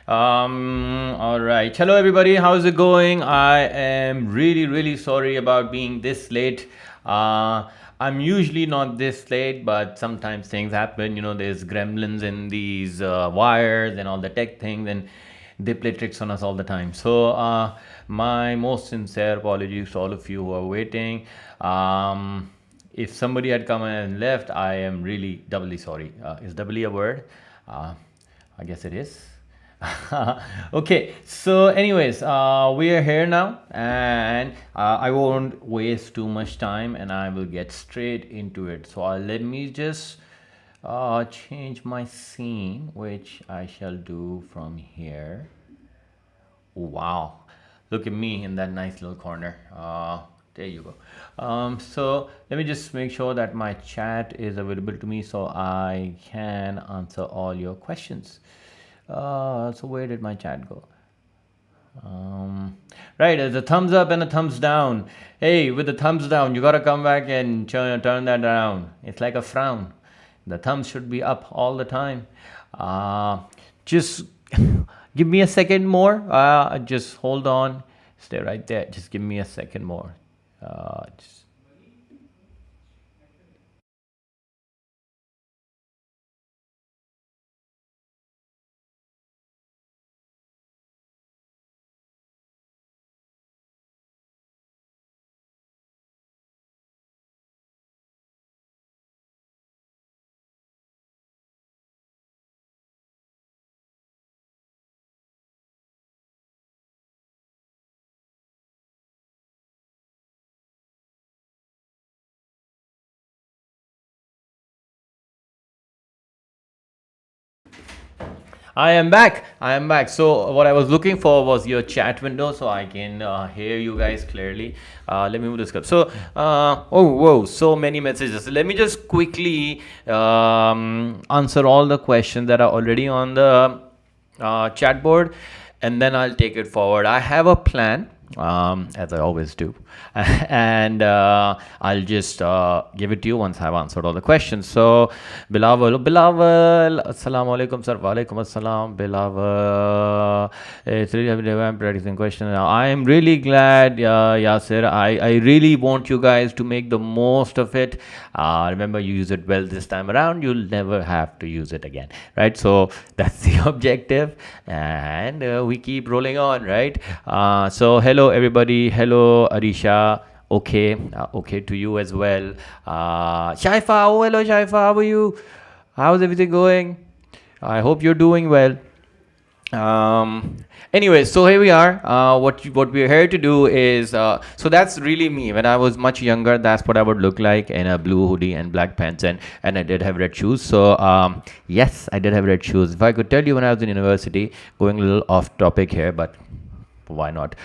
All right. Hello, everybody. How's it going? I am really sorry about being this late. I'm usually not this late, but sometimes things happen. You know, there's gremlins in these wires and all the tech things, and they play tricks on us all the time. So, my most sincere apologies to all of you who are waiting. If somebody had come and left, I am really doubly sorry. Is doubly a word? I guess it is. Okay, so anyways, we are here now, and I won't waste too much time, and I will get straight into it. So let me just change my scene, which I shall do from here. Wow, look at me in that nice little corner. There you go. So let me just make sure that my chat is available to me so I can answer all your questions. So where did my chat go? Right, there's a thumbs up and a thumbs down. Hey, with the thumbs down, you gotta come back and turn that around. It's like a frown. The thumbs should be up all the time. Just give me a second more. Just hold on. Stay right there. Just give me a second more. Just I am back. I am back. So what I was looking for was your chat window, so I can hear you guys clearly. Let me move this up. So, oh, whoa, so many messages. Let me just quickly answer all the questions that are already on the chat board, and then I'll take it forward. I have a plan, as I always do, and I'll just give it to you once I've answered all the questions. So, Bilawal, assalamu alaikum, sir. Wa alaikum assalam, Bilawal. It's really I'm practicing question now. I am really glad, Yasir. I really want you guys to make the most of it. Remember, you use it well this time around. You'll never have to use it again, right? So that's the objective, and we keep rolling on, right? So hello everybody. Hello Arisha. Okay, okay to you as well. Shaifa, oh hello Shaifa. How are you? How's everything going? I hope you're doing well. Anyway, so here we are. What we're here to do is so that's really me. When I was much younger, that's what I would look like in a blue hoodie and black pants, and I did have red shoes. So yes, I did have red shoes. If I could tell you when I was in university, going a little off topic here, but why not?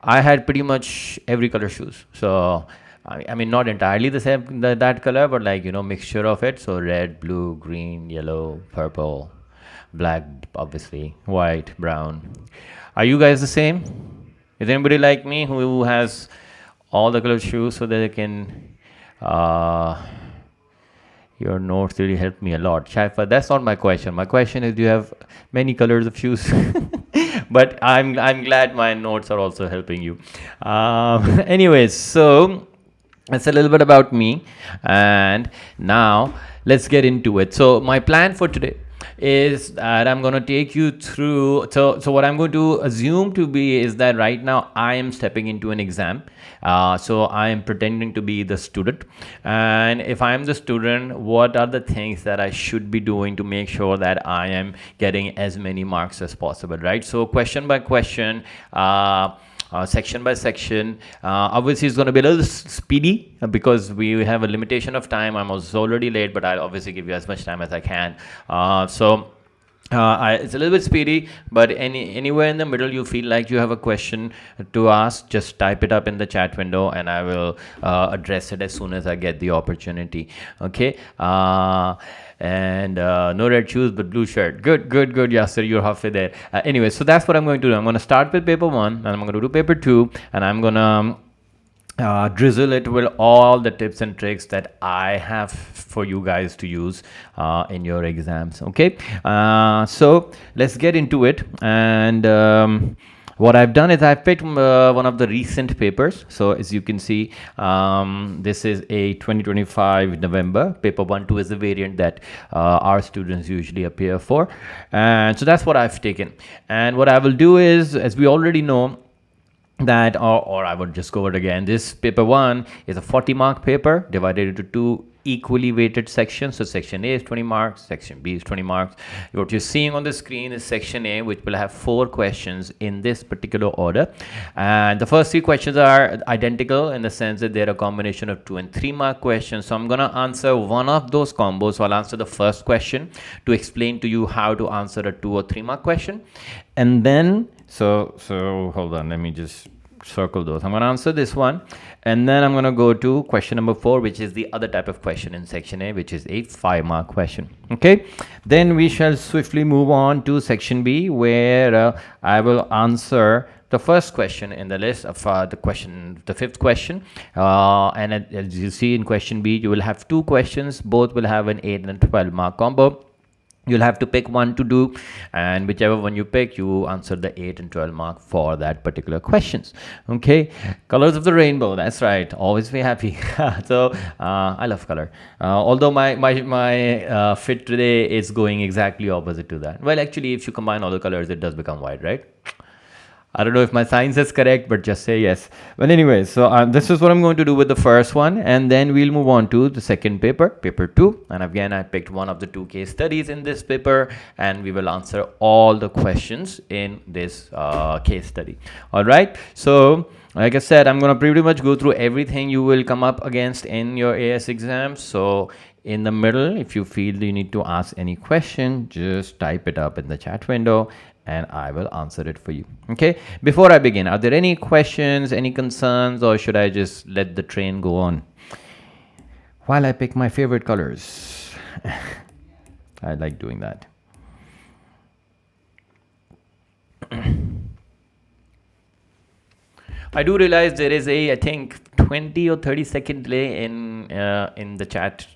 I had pretty much every color shoes. So I mean, not entirely the same that color, but like mixture of it. So red, blue, green, yellow, purple, black, obviously, white, brown. Are you guys the same? Is anybody like me who has all the color shoes so that they can? Your notes really helped me a lot, Shaifa. That's not my question. My question is, do you have many colors of shoes? But I'm glad my notes are also helping you. Anyways, so that's a little bit about me, and now let's get into it. So my plan for today is that I'm going to take you through. So what I'm going to assume to be is that right now I am stepping into an exam. So I am pretending to be the student, and if I am the student, what are the things that I should be doing to make sure that I am getting as many marks as possible, right? So question by question, section by section. Obviously, it's going to be a little speedy because we have a limitation of time. I'm also already late, but I'll obviously give you as much time as I can. It's a little bit speedy, but anywhere in the middle you feel like you have a question to ask, just type it up in the chat window, and I will address it as soon as I get the opportunity. Okay. And no red shoes but blue shirt. Good, Yasser, you're halfway there. Anyway, so that's what I'm going to do. I'm going to start with paper 1, and I'm going to do paper 2, and I'm going to drizzle it with all the tips and tricks that I have for you guys to use in your exams. Okay, so let's get into it. And what I've done is I've picked one of the recent papers. So as you can see, this is a 2025 November. Paper 1, 2 is the variant that our students usually appear for. And so that's what I've taken. And what I will do is, as we already know, that or I would just go over it again. This paper 1 is a 40-mark paper divided into 2 equally weighted sections. So section A is 20 marks, section B is 20 marks. What you're seeing on the screen is section A, which will have 4 questions in this particular order. And the first 3 questions are identical in the sense that they're a combination of 2 and 3 mark questions. So I'm going to answer one of those combos. So I'll answer the first question to explain to you how to answer a 2 or 3 mark question. And then so hold on, let me just circle those. I'm going to answer this one, and then I'm going to go to question number 4, which is the other type of question in section A, which is a 5-mark question. Okay, then we shall swiftly move on to section B, where I will answer the first question in the list of the 5th question. And as you see in question B, you will have 2 questions. Both will have an 8 and 12 mark combo. You'll have to pick one to do, and whichever one you pick, you answer the 8 and 12 mark for that particular questions. Okay, colors of the rainbow, that's right, always be happy. So I love color, although my fit today is going exactly opposite to that. Well, actually, if you combine all the colors, it does become white, right? I don't know if my science is correct, but just say yes. But anyway, so this is what I'm going to do with the first one, and then we'll move on to the second paper, paper 2. And again, I picked one of the 2 case studies in this paper, and we will answer all the questions in this case study. All right. So like I said, I'm going to pretty much go through everything you will come up against in your AS exams. So in the middle, if you feel you need to ask any question, just type it up in the chat window and I will answer it for you. Okay, before I begin, are there any questions, any concerns, or should I just let the train go on while I pick my favorite colors? I like doing that. I do realize there is a, I think, 20 or 30-second delay in the chat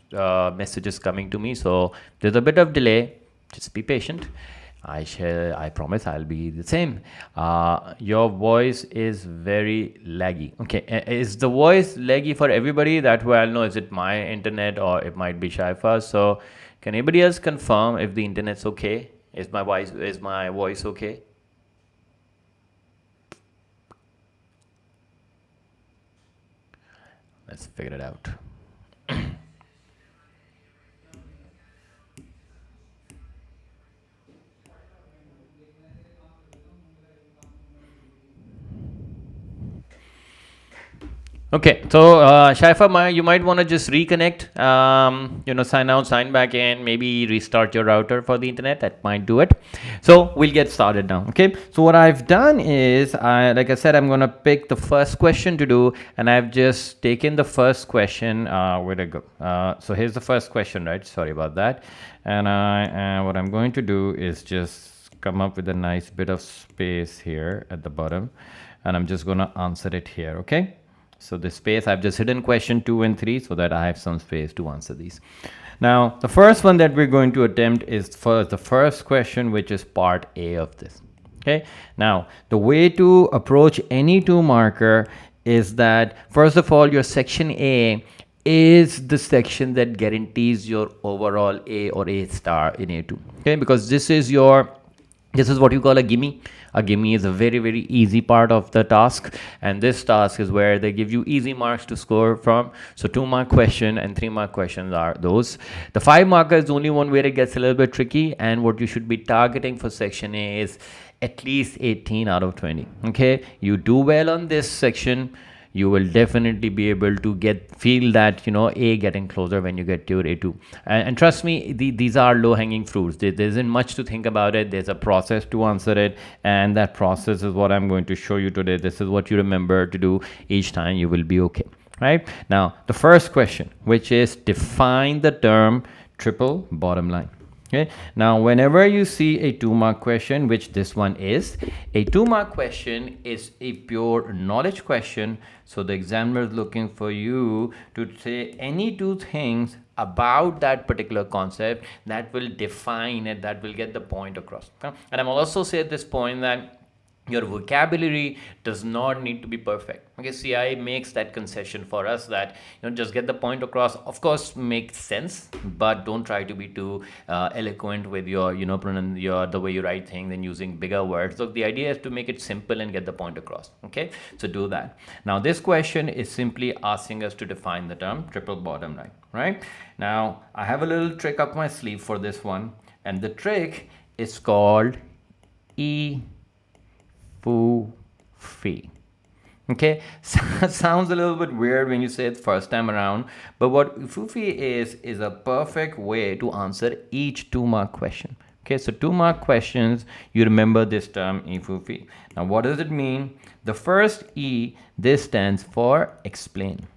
messages coming to me. So there's a bit of delay. Just be patient. I promise I'll be the same. Your voice is very laggy. Okay, is the voice laggy for everybody? That way I'll know, is it my internet or it might be Shaifa. So can anybody else confirm if the internet's okay? Is my voice okay? Let's figure it out. Okay, so Shaifa, you might want to just reconnect, sign out, sign back in, maybe restart your router for the internet. That might do it. So we'll get started now. Okay, so what I've done is, like I said, I'm going to pick the first question to do, and I've just taken the first question. Where'd it go? So here's the first question, right? Sorry about that. And what I'm going to do is just come up with a nice bit of space here at the bottom, and I'm just going to answer it here. Okay. So the space, I've just hidden question 2 and 3 so that I have some space to answer these. Now, the first one that we're going to attempt is for the first question, which is part A of this. Okay. Now, the way to approach any 2 marker is that, first of all, your section A is the section that guarantees your overall A or A star in A2. Okay. Because this is what you call a gimme. A gimme is a very, very easy part of the task, and this task is where they give you easy marks to score from. So 2-mark question and 3-mark questions are those. The 5-marker is the only one where it gets a little bit tricky, and what you should be targeting for section A is at least 18 out of 20. Okay, you do well on this section, you will definitely be able to feel that, A getting closer when you get to your A2. And trust me, these are low-hanging fruits. There isn't much to think about it. There's a process to answer it, and that process is what I'm going to show you today. This is what you remember to do each time. You will be okay. Right? Now, the first question, which is define the term triple bottom line. Okay, now whenever you see a 2-mark question, which this one is, a 2-mark question is a pure knowledge question. So the examiner is looking for you to say any two things about that particular concept that will define it, that will get the point across. Okay? And I'm also say at this point that your vocabulary does not need to be perfect. Okay, CAIE makes that concession for us that just get the point across. Of course, makes sense, but don't try to be too eloquent with your the way you write things and using bigger words. So the idea is to make it simple and get the point across. Okay, so do that. Now this question is simply asking us to define the term triple bottom line. Right now, I have a little trick up my sleeve for this one, and the trick is called fee. Okay, sounds a little bit weird when you say it first time around, but what fee is a perfect way to answer each 2-mark question. Okay, so 2-mark questions, you remember this term fee. Now what does it mean? The first E, this stands for explain.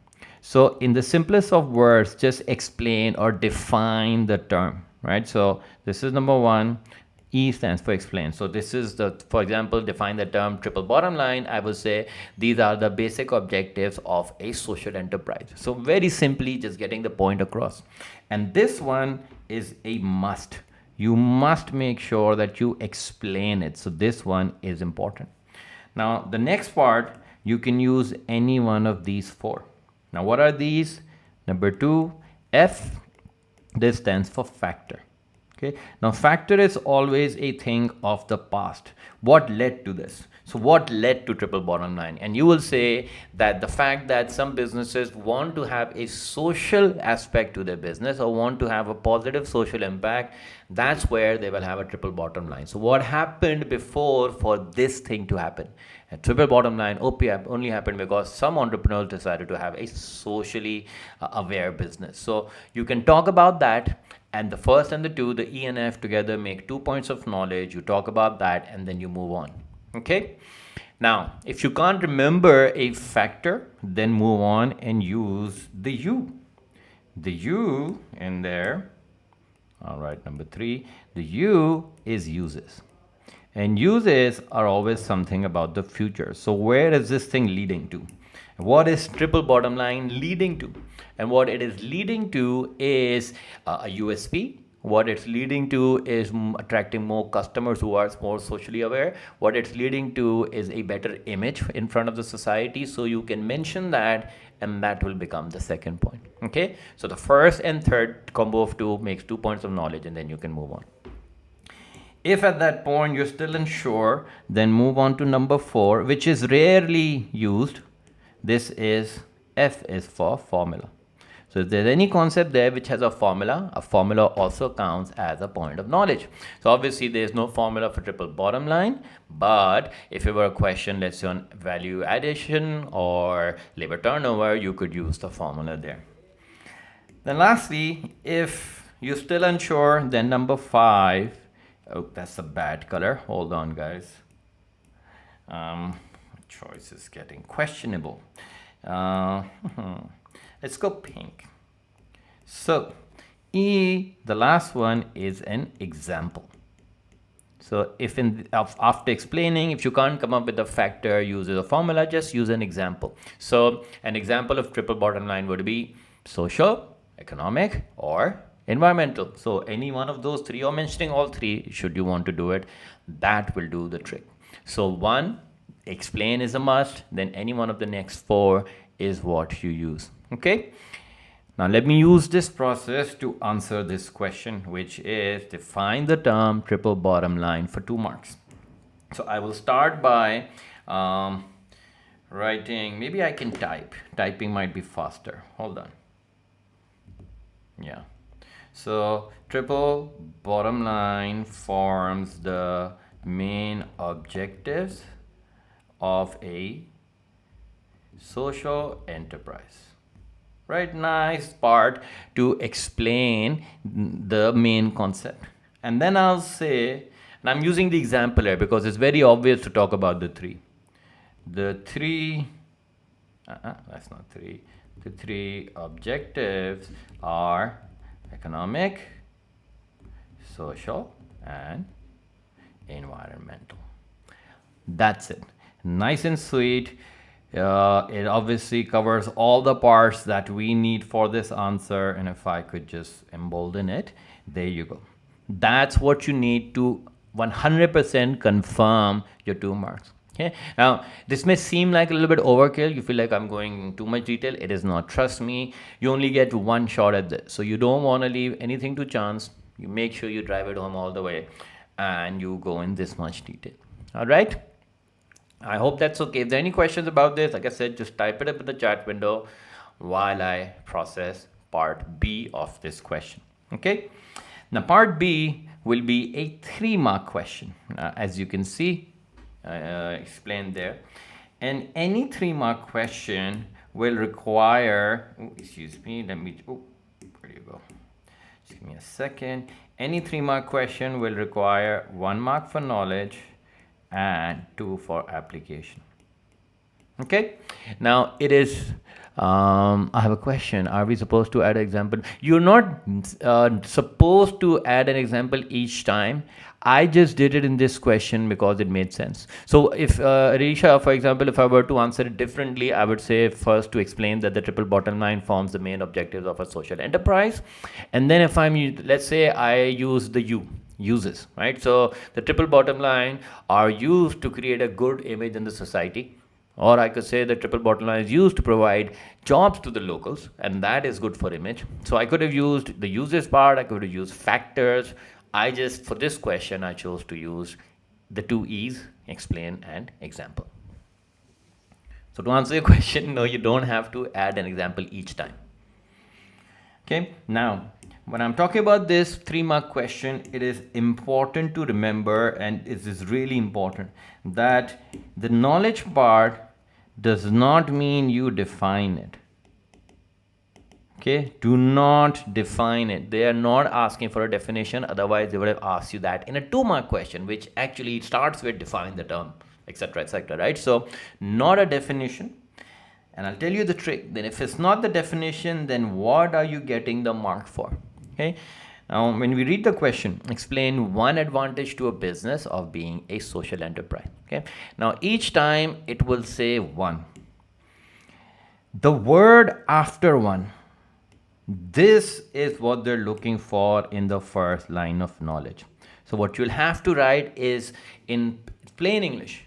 So in the simplest of words, just explain or define the term, right? So this is number one. E stands for explain. So this is for example, define the term triple bottom line. I would say these are the basic objectives of a social enterprise. So very simply, just getting the point across. And this one is a must. You must make sure that you explain it. So this one is important. Now the next part, you can use any one of these 4. Now what are these? Number 2, F, this stands for factor. Okay, now factor is always a thing of the past. What led to this? So what led to triple bottom line? And you will say that the fact that some businesses want to have a social aspect to their business or want to have a positive social impact, that's where they will have a triple bottom line. So what happened before for this thing to happen? A triple bottom line only happened because some entrepreneurs decided to have a socially aware business. So you can talk about that. And the first and the 2, the E and F together make 2 points of knowledge. You talk about that and then you move on. Okay. Now, if you can't remember a factor, then move on and use the U. The U in there. All right, number 3. The U is uses. And uses are always something about the future. So where is this thing leading to? What is triple bottom line leading to? And what it is leading to is a USP. What it's leading to is attracting more customers who are more socially aware. What it's leading to is a better image in front of the society. So you can mention that, and that will become the second point. Okay. So the first and third combo of 2 makes 2 points of knowledge, and then you can move on. If at that point you're still unsure, then move on to number 4, which is rarely used. This is F is for formula. So if there's any concept there which has a formula also counts as a point of knowledge. So obviously there's no formula for triple bottom line, but if it were a question, let's say on value addition or labor turnover, you could use the formula there. Then lastly, if you're still unsure, then number 5, oh, that's a bad color. Hold on, guys. Choice is getting questionable. Let's go pink. So E, the last one, is an example. So if after explaining, if you can't come up with a factor, use a formula, just use an example. So an example of triple bottom line would be social, economic, or environmental. So any one of those 3, or mentioning all 3, should you want to do it, that will do the trick. So 1, explain is a must, then any one of the next 4 is what you use. Okay. Now let me use this process to answer this question, which is define the term triple bottom line for 2 marks. So I will start by writing, maybe I can type. Typing might be faster. Hold on. Yeah. So triple bottom line forms the main objectives of a social enterprise. Right, nice part to explain the main concept. And then I'll say, and I'm using the example here because it's very obvious to talk about the 3. The 3, that's not 3. The 3 objectives are economic, social, and environmental. That's it. Nice and sweet. It obviously covers all the parts that we need for this answer. And if I could just embolden it, there you go. That's what you need to 100% confirm your 2 marks. Okay. Now, this may seem like a little bit overkill. You feel like I'm going too much detail. It is not. Trust me, you only get one shot at this. So you don't want to leave anything to chance. You make sure you drive it home all the way and you go in this much detail. All right. I hope that's okay. If there are any questions about this, like I said, just type it up in the chat window while I process part B of this question. Okay. Now, part B will be a 3-mark question. As you can see, explained there. And any 3-mark question will require, excuse me, let me, where do you go? Just give me a second. Any 3-mark question will require 1 mark for knowledge and 2 for application. Okay. Now it is, I have a question. Are we supposed to add an example? You're not supposed to add an example each time. I just did it in this question because it made sense. So if Risha, for example, if I were to answer it differently, I would say first to explain that the triple bottom line forms the main objectives of a social enterprise. And then if let's say I use the uses, right? So the triple bottom line are used to create a good image in the society. Or I could say the triple bottom line is used to provide jobs to the locals, and that is good for image. So I could have used the uses part, I could have used factors. For this question, I chose to use the 2 E's, explain and example. So to answer your question, no, you don't have to add an example each time. Okay, now, when I'm talking about this 3-mark question, it is important to remember, and it is really important, that the knowledge part does not mean you define it. Okay, do not define it. They are not asking for a definition, otherwise they would have asked you that in a 2-mark question, which actually starts with define the term, etc., right? So not a definition. And I'll tell you the trick. Then if it's not the definition, then what are you getting the mark for? Okay. Now, when we read the question, explain 1 advantage to a business of being a social enterprise. Okay. Now, each time it will say 1. The word after 1, this is what they're looking for in the first line of knowledge. So what you'll have to write is in plain English,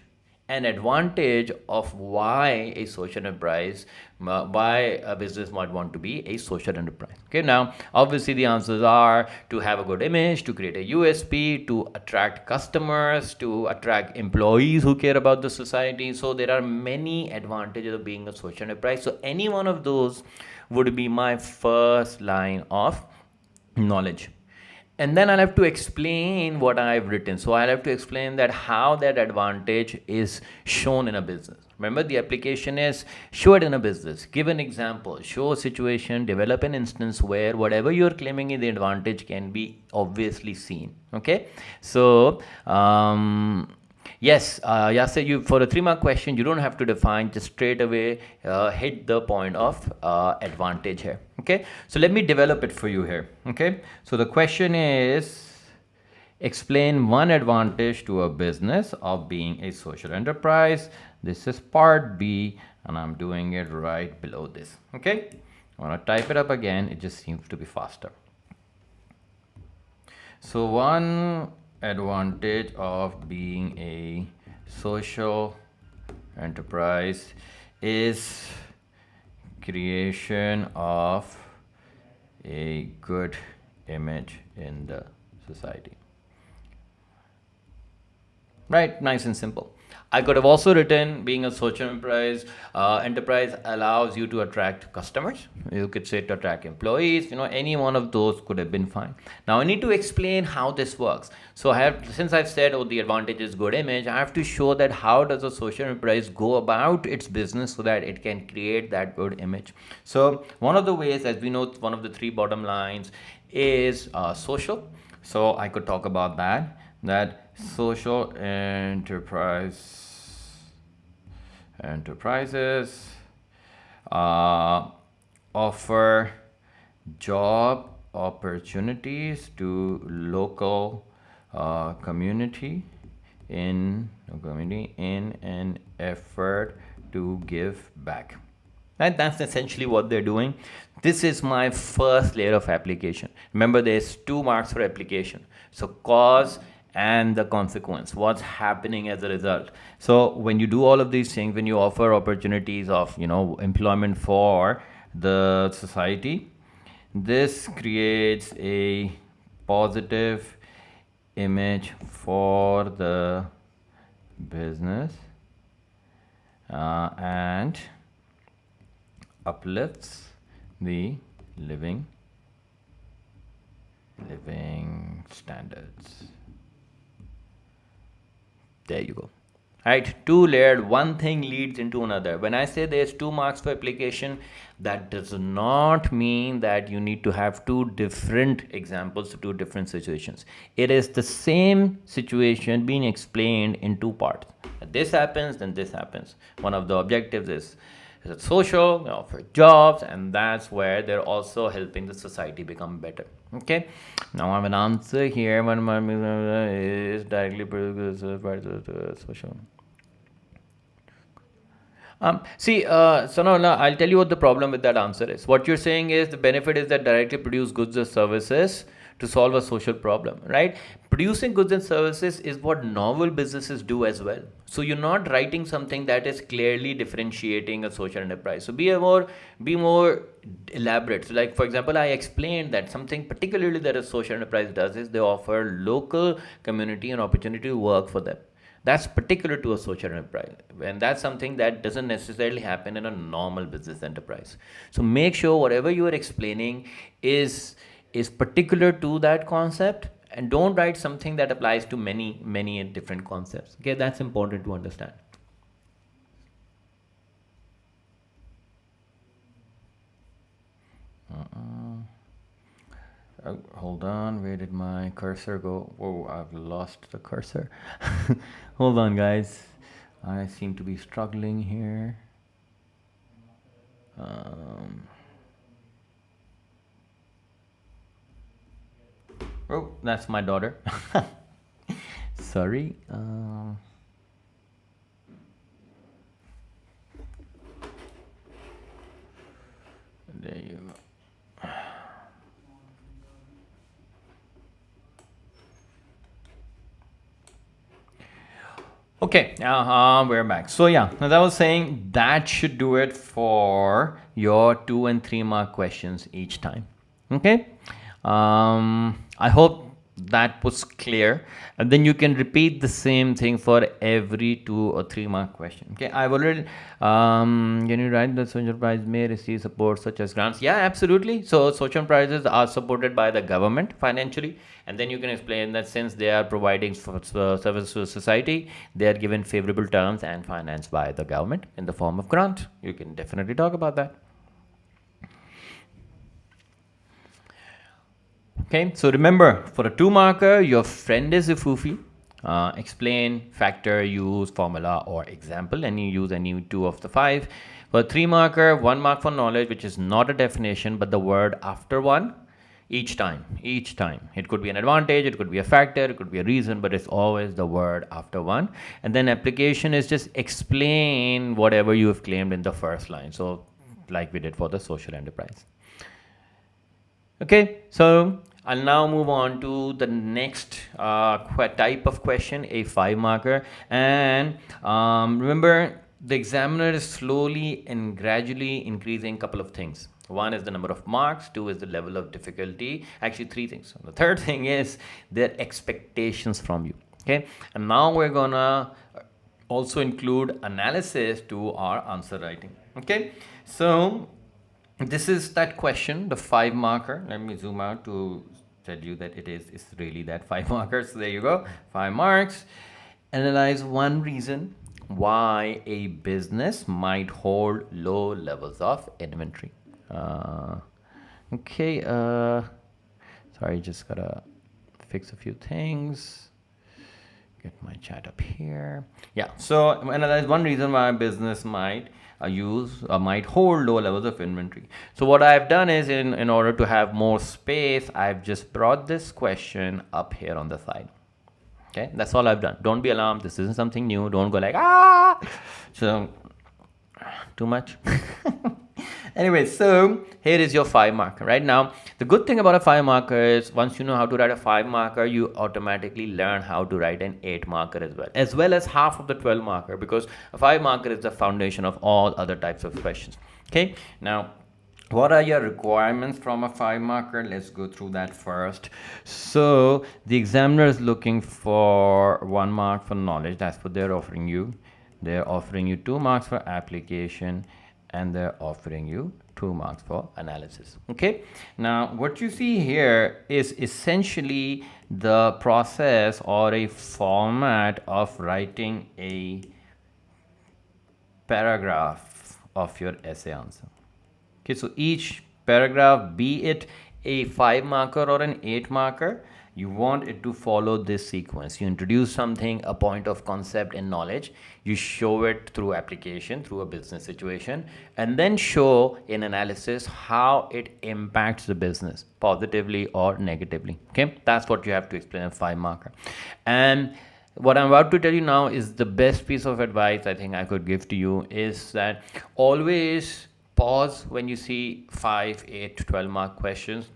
an advantage of why a social enterprise, why a business might want to be a social enterprise. Okay, now obviously the answers are to have a good image, to create a USP, to attract customers, to attract employees who care about the society. So there are many advantages of being a social enterprise. So any one of those would be my first line of knowledge. And then I'll have to explain what I've written. So I'll have to explain that how that advantage is shown in a business. Remember, the application is show it in a business. Give an example, show a situation, develop an instance where whatever you're claiming is the advantage can be obviously seen. Okay. So, yes, Yasser, for a 3-mark question, you don't have to define, just straight away hit the point of advantage here. Okay, so let me develop it for you here. Okay, so the question is explain 1 advantage to a business of being a social enterprise. This is part B, and I'm doing it right below this. Okay, I want to type it up again. It just seems to be faster. So 1 advantage of being a social enterprise is creation of a good image in the society. Right, nice and simple. I could have also written being a social enterprise allows you to attract customers. You could say to attract employees, any one of those could have been fine. Now I need to explain how this works. So since I've said, the advantage is good image, I have to show that how does a social enterprise go about its business so that it can create that good image. So one of the ways, as we know, one of the 3 bottom lines is social. So I could talk about that social enterprises offer job opportunities to local community in an effort to give back. And that's essentially what they're doing. This is my first layer of application. Remember, there's 2 marks for application. So cause and the consequence, what's happening as a result. So when you do all of these things, when you offer opportunities of employment for the society, this creates a positive image for the business and uplifts the living standards. There you go. Right, 2 layered, one thing leads into another. When I say there's 2 marks for application, that does not mean that you need to have 2 different examples to 2 different situations. It is the same situation being explained in 2 parts. This happens, then this happens. One of the objectives is social, for jobs, and that's where they're also helping the society become better. Okay, now I have an answer here. One is directly social. So no, I'll tell you what the problem with that answer is. What you're saying is the benefit is that directly produce goods or services to solve a social problem, right? Producing goods and services is what novel businesses do as well. So you're not writing something that is clearly differentiating a social enterprise. So be more elaborate. So like, for example, I explained that something particularly that a social enterprise does is they offer local community an opportunity to work for them. That's particular to a social enterprise, and that's something that doesn't necessarily happen in a normal business enterprise. So make sure whatever you are explaining is particular to that concept, and don't write something that applies to many different concepts. Okay, that's important to understand. Hold on, where did my cursor go? Whoa, I've lost the cursor. Hold on, guys. I seem to be struggling here. Oh, that's my daughter. Sorry. There you go. Okay, we're back. So yeah, as I was saying, that should do it for your 2 and 3 mark questions each time. Okay, I hope that was clear, and then you can repeat the same thing for every 2 or 3 mark question. Okay, I've already can you write that social enterprise may receive support such as grants? Yeah, absolutely. So social enterprises are supported by the government financially, and then you can explain that since they are providing service to society, they are given favorable terms and financed by the government in the form of grant. You can definitely talk about that. Okay, so remember, for a 2 marker, your friend is a foofy. Explain, factor, use, formula, or example, and you use any 2 of the 5. For a 3 marker, 1 mark for knowledge, which is not a definition, but the word after one each time. It could be an advantage, it could be a factor, it could be a reason, but it's always the word after one. And then application is just explain whatever you have claimed in the first line. So like we did for the social enterprise. Okay, so I'll now move on to the next type of question, a 5 marker. And remember, the examiner is slowly and gradually increasing a couple of things. 1 is the number of marks, 2 is the level of difficulty. Actually, 3 things. The third thing is their expectations from you. Okay, and now we're gonna also include analysis to our answer writing. Okay, so this is that question, the 5 marker. Let me zoom out to tell you that it's really that 5 markers. So there you go, 5 marks. Analyze one reason why a business might hold low levels of inventory. Okay, sorry, just gotta fix a few things, get my chat up here. Yeah, so analyze one reason why a business might might hold low levels of inventory. So what I've done is, in order to have more space, I've just brought this question up here on the side. Okay, that's all I've done. Don't be alarmed. This isn't something new. Don't go like, ah. So, too much. Anyway, so here is your 5 marker. Right now, the good thing about a 5 marker is once you know how to write a 5 marker, you automatically learn how to write an 8 marker as well as half of the 12 marker, because a 5 marker is the foundation of all other types of questions. Okay, now what are your requirements from a 5 marker? Let's go through that first. So the examiner is looking for 1 mark for knowledge. That's what they're offering you. They're offering you 2 marks for application, and they're offering you 2 marks for analysis. Okay, now what you see here is essentially the process or a format of writing a paragraph of your essay answer. Okay, so each paragraph, be it a 5 marker or an 8 marker, you want it to follow this sequence. You introduce something, a point of concept and knowledge, you show it through application, through a business situation, and then show in analysis how it impacts the business positively or negatively. Okay, that's what you have to explain in 5 marker. And what I'm about to tell you now is the best piece of advice I think I could give to you, is that always pause when you see 5, 8, 12 mark questions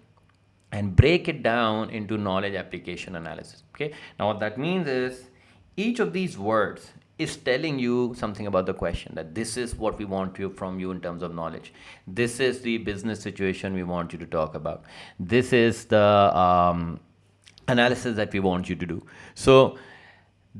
and break it down into knowledge, application, analysis. Okay, now what that means is each of these words is telling you something about the question, that this is what we want from you in terms of knowledge. This is the business situation we want you to talk about. This is the analysis that we want you to do. So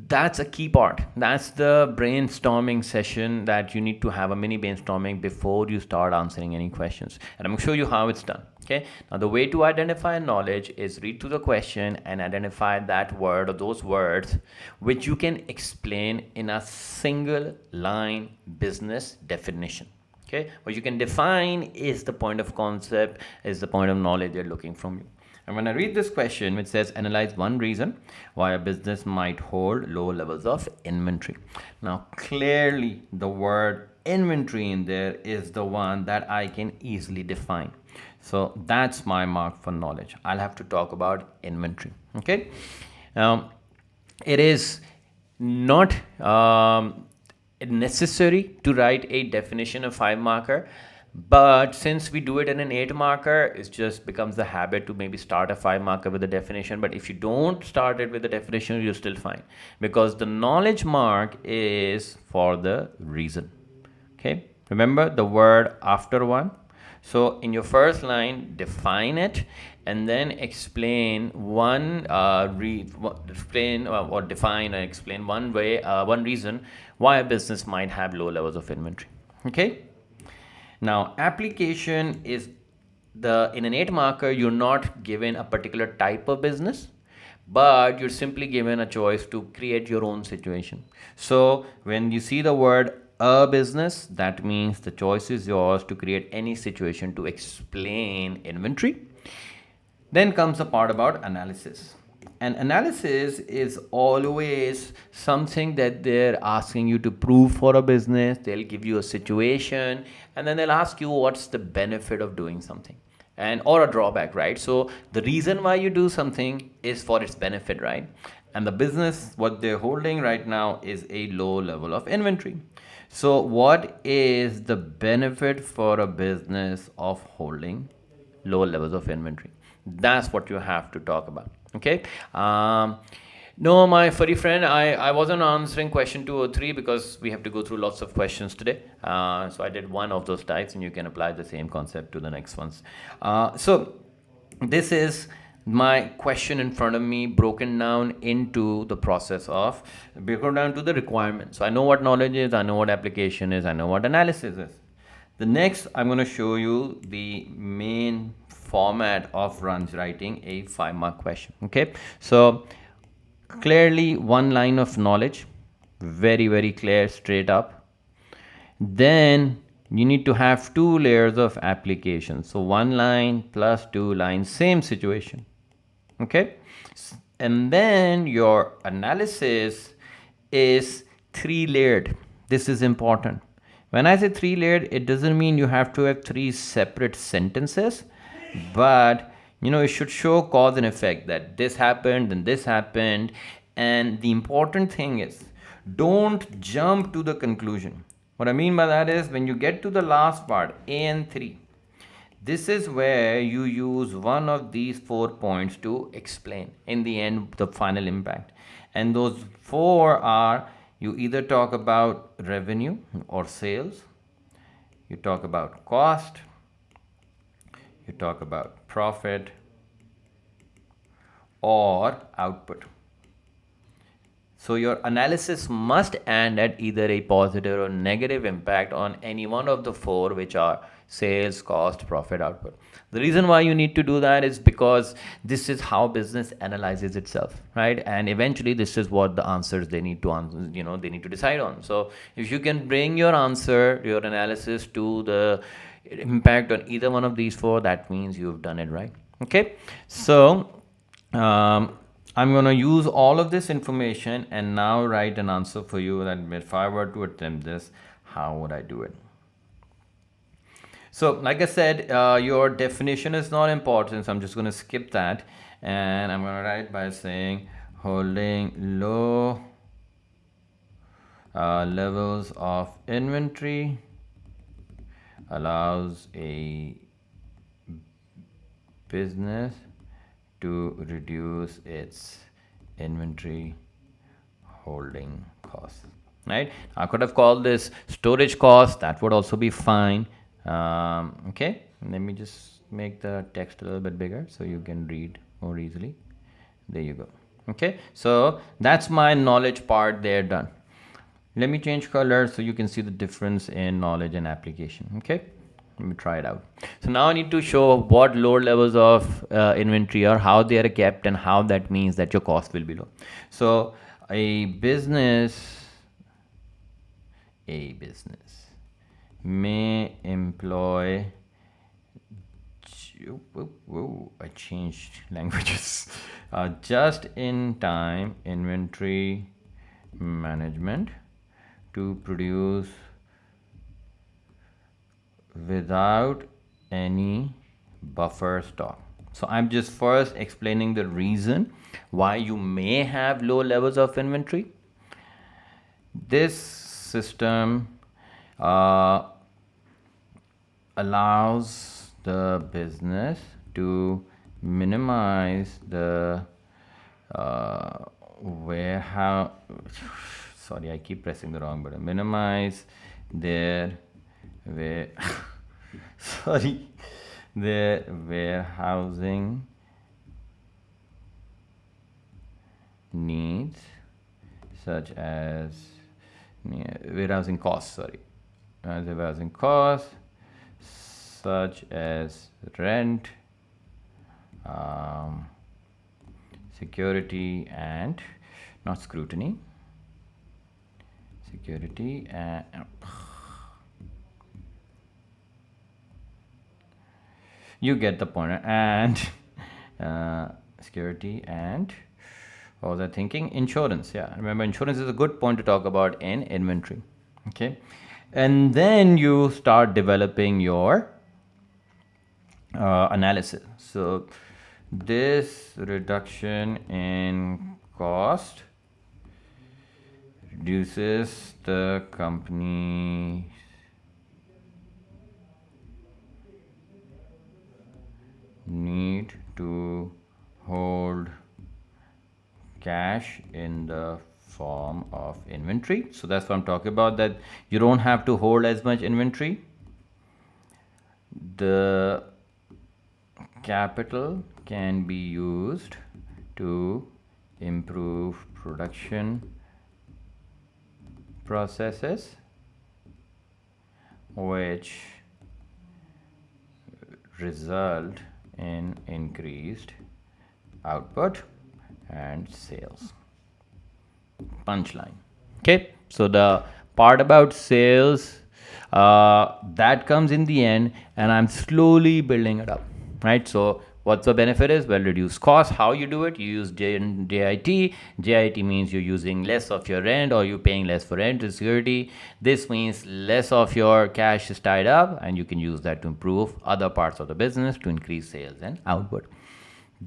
that's a key part. That's the brainstorming session that you need to have, a mini brainstorming before you start answering any questions. And I'm going to show you how it's done. Okay, now the way to identify knowledge is read through the question and identify that word or those words which you can explain in a single line business definition. Okay, what you can define is the point of concept, is the point of knowledge they're looking from you. And when I read this question, which says analyze one reason why a business might hold low levels of inventory. Now, clearly the word inventory in there is the one that I can easily define. So that's my mark for knowledge. I'll have to talk about inventory. Okay. It is not necessary to write a definition of 5 marker. But since we do it in an 8 marker, it just becomes the habit to maybe start a 5 marker with a definition. But if you don't start it with a definition, you're still fine, because the knowledge mark is for the reason. Okay, remember the word after one. So in your first line, define it and then explain explain one way, one reason why a business might have low levels of inventory. Okay. Now, application is in an 8 marker, you're not given a particular type of business, but you're simply given a choice to create your own situation. So when you see the word a business, that means the choice is yours to create any situation to explain inventory. Then comes the part about analysis. And analysis is always something that they're asking you to prove for a business. They'll give you a situation and then they'll ask you what's the benefit of doing something, and or a drawback, right? So the reason why you do something is for its benefit, right? And the business, what they're holding right now is a low level of inventory. So what is the benefit for a business of holding low levels of inventory? That's what you have to talk about. Okay. No, my furry friend, I wasn't answering question 2 or 3 because we have to go through lots of questions today. So I did one of those types, and you can apply the same concept to the next ones. So this is my question in front of me broken down into the process of broken down to the requirements. So I know what knowledge is, I know what application is, I know what analysis is. The next, I'm going to show you the main format of writing a 5 mark question. Okay, so clearly one line of knowledge, very, very clear, straight up. Then you need to have 2 layers of application. So 1 line plus 2 lines, same situation. Okay, and then your analysis is three layered. This is important. When I say three layered, it doesn't mean you have to have three separate sentences, but it should show cause and effect, that this happened, then this happened. And the important thing is, don't jump to the conclusion. What I mean by that is, when you get to the last part, AN3, this is where you use one of these 4 points to explain in the end the final impact. And those 4 are, you either talk about revenue or sales, you talk about cost, you talk about profit, or output. So your analysis must end at either a positive or negative impact on any one of the 4, which are sales, cost, profit, output. The reason why you need to do that is because this is how business analyzes itself, right? And eventually this is what the answers they need to answer, they need to decide on. So if you can bring your answer, your analysis to the impact on either one of these 4, that means you've done it right. Okay, so I'm going to use all of this information and now write an answer for you, that if I were to attempt this, how would I do it? So like I said, your definition is not important, so I'm just going to skip that, and I'm going to write by saying holding low levels of inventory allows a business to reduce its inventory holding costs, right? I could have called this storage cost, that would also be fine. Okay, let me just make the text a little bit bigger so you can read more easily. There you go. Okay, so that's my knowledge part there done. Let me change color so you can see the difference in knowledge and application. Okay, let me try it out. So now I need to show what lower levels of inventory are, how they are kept, and how that means that your cost will be low. So a business may employ, I changed languages, just in time inventory management to produce without any buffer stock. So I'm just first explaining the reason why you may have low levels of inventory. This system allows the business to minimize the warehouse, sorry, I keep pressing the wrong button, minimize their their warehousing needs, such as warehousing costs, warehousing costs such as rent, security and not scrutiny, security and you get the point, and security and what was I thinking? Insurance. Yeah, remember, insurance is a good point to talk about in inventory. Okay, and then you start developing your analysis. So this reduction in cost reduces the company's need to hold cash in the form of inventory. So that's what I'm talking about, that you don't have to hold as much inventory. The capital can be used to improve production processes, which result in increased output and sales. Punchline. Okay, so the part about sales that comes in the end, and I'm slowly building it up, right? So What's the benefit is? Well, reduce cost. How you do it? You use JIT. JIT means you're using less of your rent, or you're paying less for rent and security. This means less of your cash is tied up, and you can use that to improve other parts of the business to increase sales and output.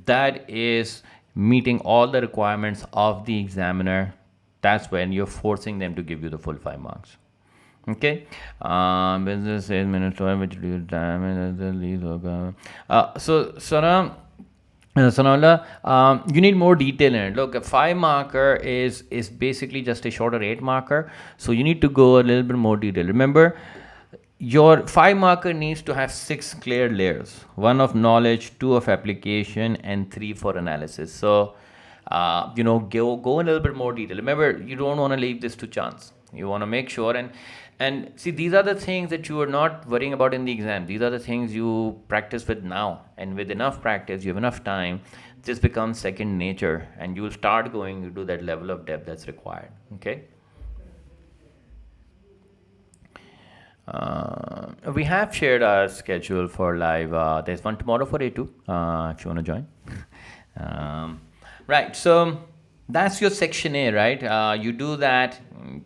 That is meeting all the requirements of the examiner. That's when you're forcing them to give you the full 5 marks. Okay, business sales minister, which reduce time and the lease. So Sonala, you need more detail in it. Look, a 5 marker is basically just a shorter 8 marker. So you need to go a little bit more detail. Remember, your 5 marker needs to have 6 clear layers: 1 of knowledge, 2 of application, and 3 for analysis. So go a little bit more detail. Remember, you don't want to leave this to chance. You want to make sure and see, these are the things that you are not worrying about in the exam. These are the things you practice with now, and with enough practice, you have enough time, this becomes second nature, and you will start going into that level of depth that's required. Okay. We have shared our schedule for live. There's one tomorrow for A2 if you want to join. Right, so that's your section A, right? You do that,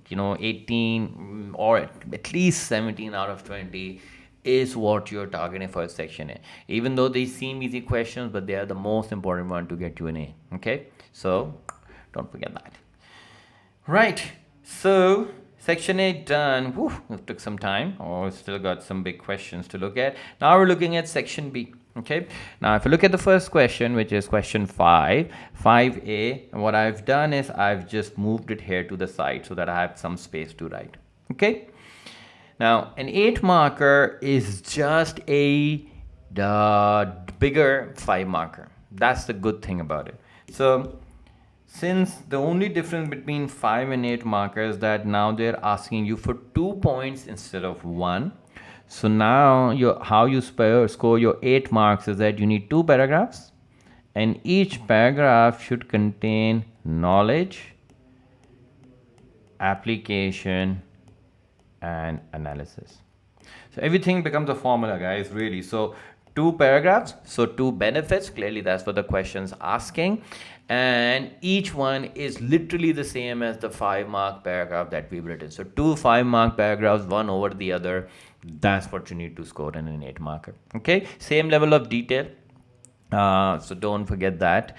18 or at least 17 out of 20 is what you're targeting for section A. Even though they seem easy questions, but they are the most important one to get you an A. Okay, so don't forget that. Right, so section A done. Whew, it took some time. Oh, still got some big questions to look at. Now we're looking at section B. Okay, now if you look at the first question, which is question 5A, what I've done is I've just moved it here to the side so that I have some space to write. Okay, now an 8 marker is just a bigger 5 marker. That's the good thing about it. So since the only difference between 5 and 8 markers that now they're asking you for 2 points instead of 1. So now how you score your 8 marks is that you need 2 paragraphs, and each paragraph should contain knowledge, application, and analysis. So everything becomes a formula, guys, really. So 2 paragraphs, so 2 benefits, clearly that's what the question's asking, and each one is literally the same as the 5-mark paragraph that we've written. So 2 5-mark paragraphs, one over the other. That's what you need to score in an 8 marker. Okay, same level of detail, so don't forget that.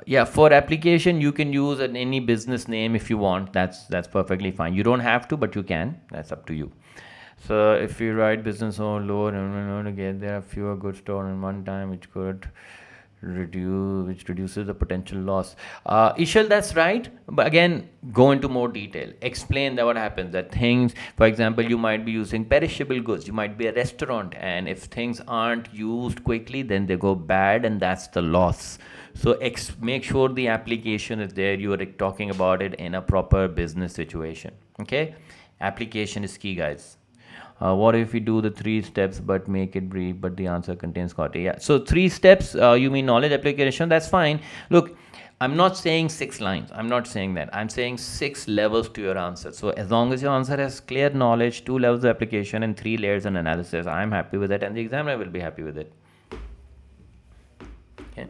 Yeah, for application you can use any business name if you want. That's perfectly fine. You don't have to, but you can. That's up to you. So if you write business on lower and again, there are fewer goods stored in one time, which reduces the potential loss. Ishal, that's right, but again, go into more detail. Explain that what happens, that things, for example, you might be using perishable goods. You might be a restaurant, and if things aren't used quickly, then they go bad, and that's the loss. So make sure the application is there. You are talking about it in a proper business situation. Okay, application is key, guys. What if we do the 3 steps but make it brief, but the answer contains CAIE? Yeah, so 3 steps, you mean knowledge, application, that's fine. Look, I'm not saying 6 lines. I'm not saying that. I'm saying 6 levels to your answer. So as long as your answer has clear knowledge, 2 levels of application, and 3 layers and analysis, I'm happy with it, and the examiner will be happy with it. Okay.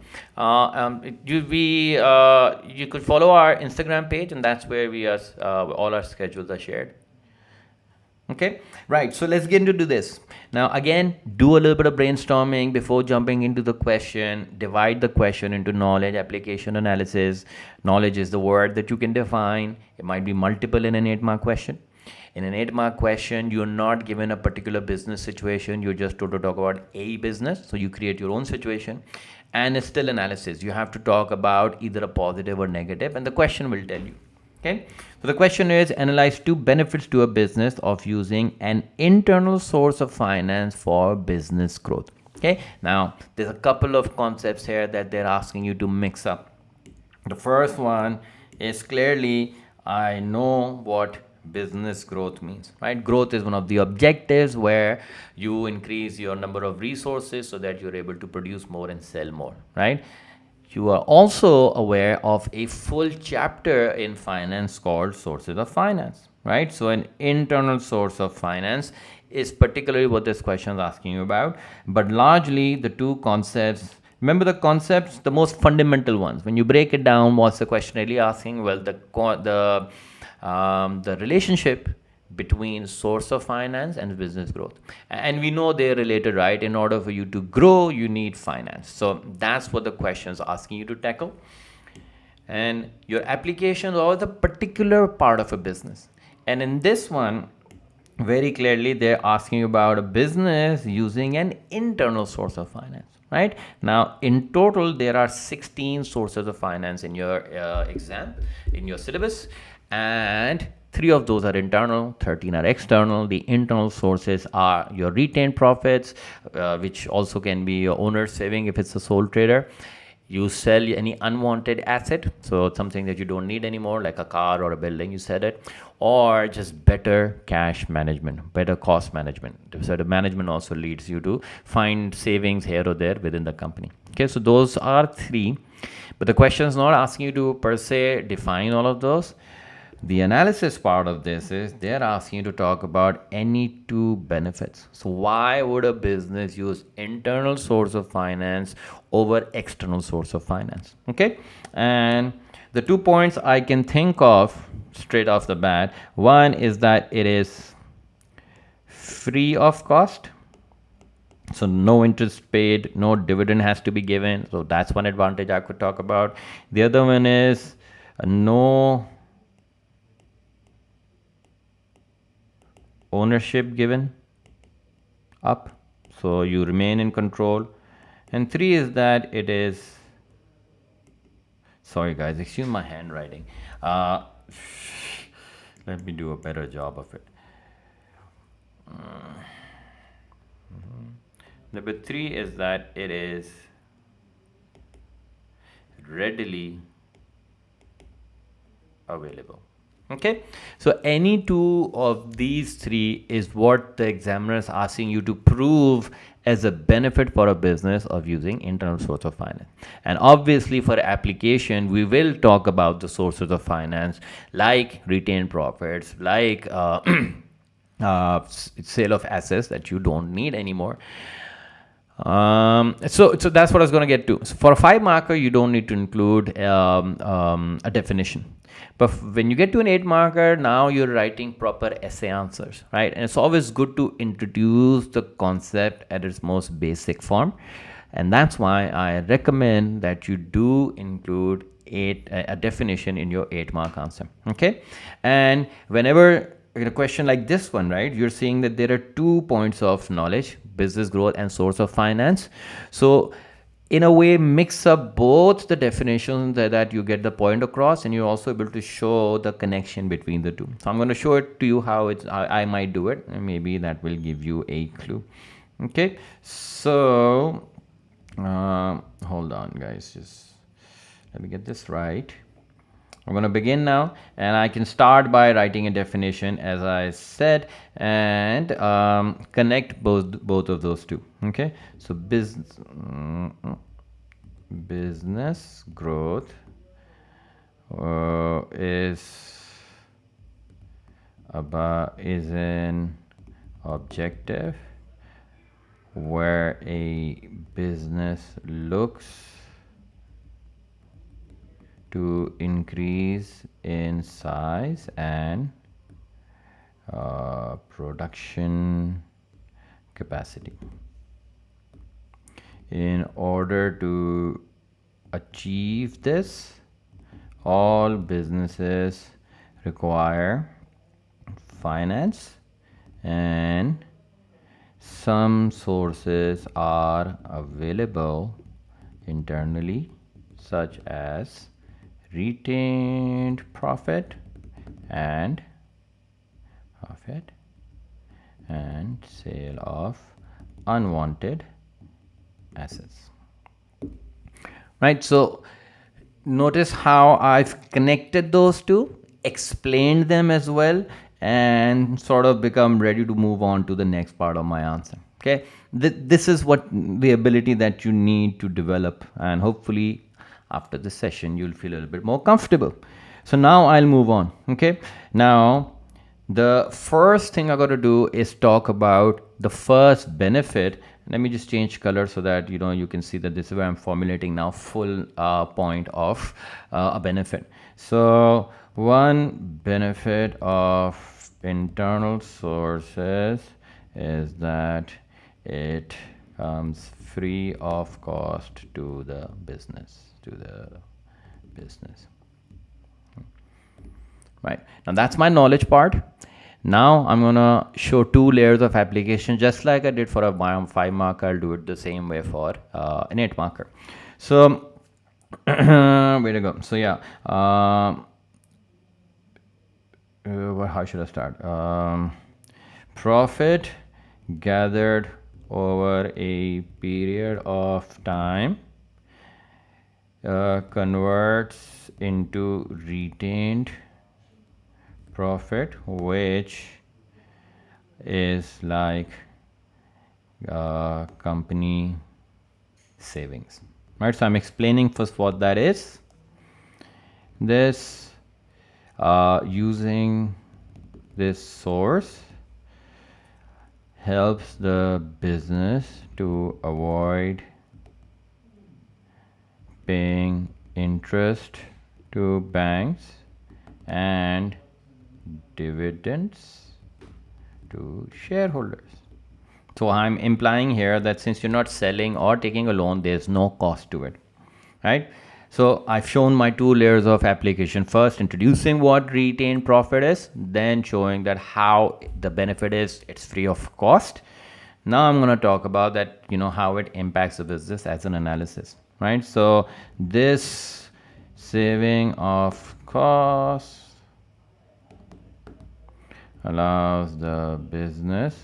You could follow our Instagram page, and that's where we are. All our schedules are shared. Okay, right, so let's get into this. Now again, do a little bit of brainstorming before jumping into the question. Divide the question into knowledge, application, analysis. Knowledge is the word that you can define. It might be multiple in an 8-mark question. In an 8-mark question, you're not given a particular business situation. You're just told to talk about a business. So you create your own situation. And it's still analysis. You have to talk about either a positive or negative, and the question will tell you. Okay, so the question is, analyze 2 benefits to a business of using an internal source of finance for business growth. Okay, now there's a couple of concepts here that they're asking you to mix up. The first one is clearly, I know what business growth means, right? Growth is one of the objectives where you increase your number of resources so that you're able to produce more and sell more, right? You are also aware of a full chapter in finance called sources of finance, right? So an internal source of finance is particularly what this question is asking you about. But largely, the two concepts, remember the concepts, the most fundamental ones. When you break it down, what's the question really asking? Well, the relationship between source of finance and business growth, and we know they're related, right? In order for you to grow, you need finance. So that's what the question is asking you to tackle. And your applications are the particular part of a business, and in this one, very clearly they're asking about a business using an internal source of finance. Right now, in total, there are 16 sources of finance in your exam, in your syllabus, and 3 of those are internal, 13 are external. The internal sources are your retained profits, which also can be your owner's saving if it's a sole trader. You sell any unwanted asset, so something that you don't need anymore, like a car or a building, you said it, or just better cash management, better cost management. So the management also leads you to find savings here or there within the company. Okay, so those are 3, but the question is not asking you to per se define all of those. The analysis part of this is they're asking you to talk about any 2 benefits. So why would a business use internal source of finance over external source of finance? Okay, and the 2 points I can think of straight off the bat, one is that it is free of cost. So no interest paid, no dividend has to be given. So that's one advantage I could talk about. The other one is no ownership given up, so you remain in control. And 3 is that it is, sorry guys, excuse my handwriting, let me do a better job of it. Number 3 is that it is readily available. Okay, so any 2 of these 3 is what the examiner is asking you to prove as a benefit for a business of using internal source of finance. And obviously for application, we will talk about the sources of finance like retained profits, like sale of assets that you don't need anymore. So that's what I was going to get to. So for a 5 marker, you don't need to include a definition. But when you get to an 8 marker, now you're writing proper essay answers, right? And it's always good to introduce the concept at its most basic form. And that's why I recommend that you do include a definition in your 8-mark answer, okay? And whenever in a question like this one, right, you're seeing that there are 2 points of knowledge, business growth and source of finance. So in a way, mix up both the definitions that you get the point across, and you're also able to show the connection between the 2. So I'm going to show it to you how I might do it, and maybe that will give you a clue. Okay, so hold on guys, just let me get this right. I'm going to begin now, and I can start by writing a definition as I said, and connect both of those 2. Okay, so business growth is an objective where a business looks to increase in size and production capacity. In order to achieve this, all businesses require finance, and some sources are available internally, such as retained profit and sale of unwanted assets. Right, so notice how I've connected those 2, explained them as well, and sort of become ready to move on to the next part of my answer. Okay, this is what the ability that you need to develop, and hopefully after this session you'll feel a little bit more comfortable. So now I'll move on. Okay, now the first thing I got to do is talk about the first benefit. Let me just change color so that you can see that this is where I'm formulating now full point of a benefit. So one benefit of internal sources is that it comes free of cost to the business. Right, now that's my knowledge part. Now I'm gonna show two layers of application, just like I did for a 5 marker. I'll do it the same way for an 8 marker. So way to go. So yeah, how should I start? Profit gathered over a period of time converts into retained profit, which is like company savings, right? So I'm explaining first what that is. This using this source helps the business to avoid paying interest to banks and dividends to shareholders. So I'm implying here that since you're not selling or taking a loan, there's no cost to it, right? So I've shown my two layers of application. First, introducing what retained profit is, then showing that how the benefit is, it's free of cost. Now I'm going to talk about that, how it impacts the business as an analysis, right? So this saving of cost allows the business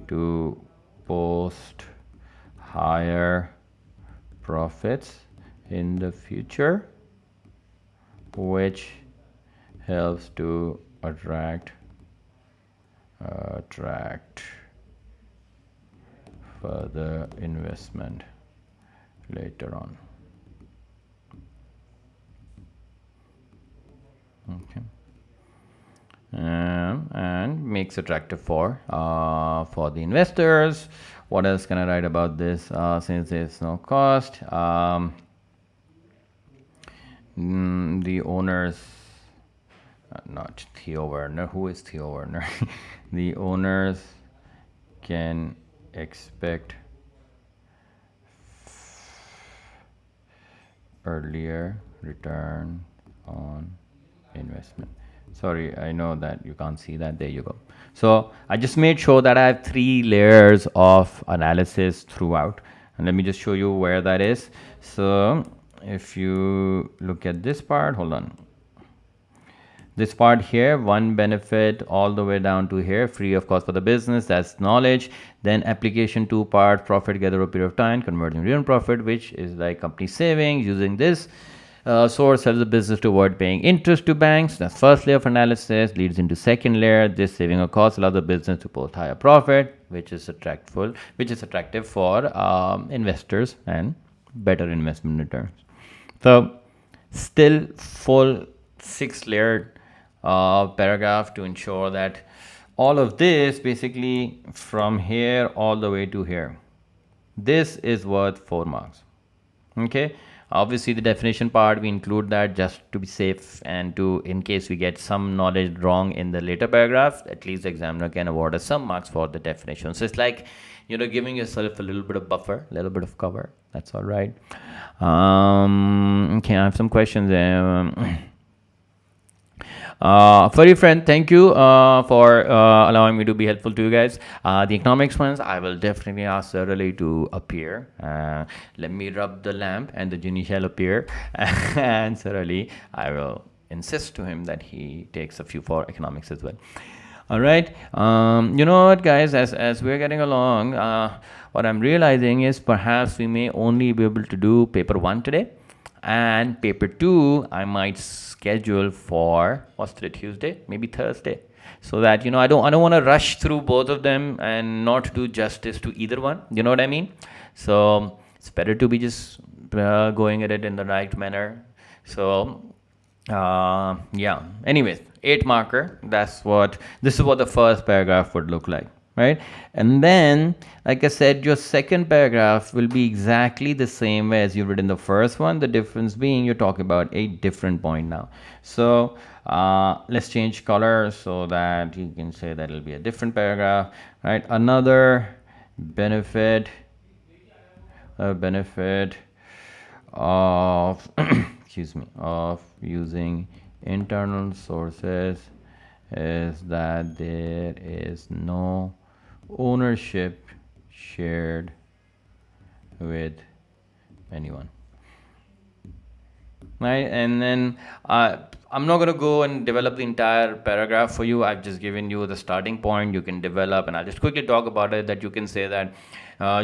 to post higher profits in the future, which helps to attract further investment later on. Okay. And makes attractive for the investors. What else can I write about this? Since there's no cost, the owners, not Theo Werner. Who is Theo Werner? The owners can expect earlier return on investment. Sorry, I know that you can't see that. There you go. So I just made sure that I have 3 layers of analysis throughout. And let me just show you where that is. So if you look at this part, hold on. This part here, one benefit all the way down to here, free of cost for the business, that's knowledge. Then application 2 part, profit gather over a period of time, converting real profit, which is like company savings. Using this source helps the business to avoid paying interest to banks. That's first layer of analysis. Leads into second layer. This saving of cost allows the business to post higher profit, which is attractive for investors and better investment returns. So still full 6-layered paragraph to ensure that all of this, basically from here all the way to here, this is worth 4 marks. Okay, obviously the definition part, we include that just to be safe, and to, in case we get some knowledge wrong in the later paragraph, at least the examiner can award us some marks for the definition. So it's like, giving yourself a little bit of buffer, a little bit of cover. That's all right. Okay, I have some questions there. Furry friend, thank you for allowing me to be helpful to you guys. The economics ones, I will definitely ask Sarali to appear. Let me rub the lamp and the genie shall appear. And Sarali, I will insist to him that he takes a few for economics as well. All right. You know what, guys, as we're getting along, what I'm realizing is perhaps we may only be able to do paper 1 today. And paper 2, I might schedule for, what's today, Tuesday? Maybe Thursday. So that, I don't want to rush through both of them and not do justice to either one. You know what I mean? So it's better to be just going at it in the right manner. So Yeah, anyways, 8 marker, this is what the first paragraph would look like, right? And then, like I said, your second paragraph will be exactly the same way as you read in the first one, the difference being you're talking about a different point now. So let's change color so that you can say that it'll be a different paragraph, right? Another benefit, a benefit of excuse me, of using internal sources is that there is no ownership shared with anyone, right? And then I'm not going to go and develop the entire paragraph for you. I've just given you the starting point. You can develop, and I'll just quickly talk about it, that you can say that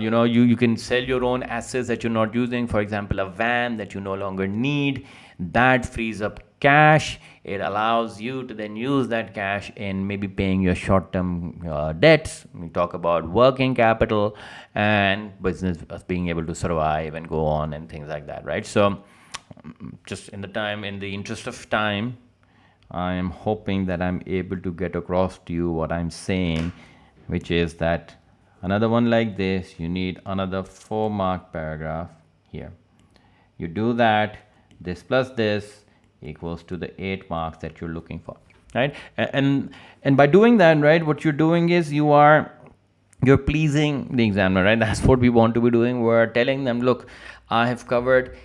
you can sell your own assets that you're not using. For example, a van that you no longer need, that frees up cash. It allows you to then use that cash in maybe paying your short-term debts. We talk about working capital and business being able to survive and go on and things like that, right? So just in the interest of time, I am hoping that I'm able to get across to you what I'm saying, which is that another one like this, you need another 4-mark paragraph here. You do that, this plus this equals to the 8 marks that you're looking for, right? And by doing that, right, what you're doing is you're pleasing the examiner, right? That's what we want to be doing. We're telling them, look, I have covered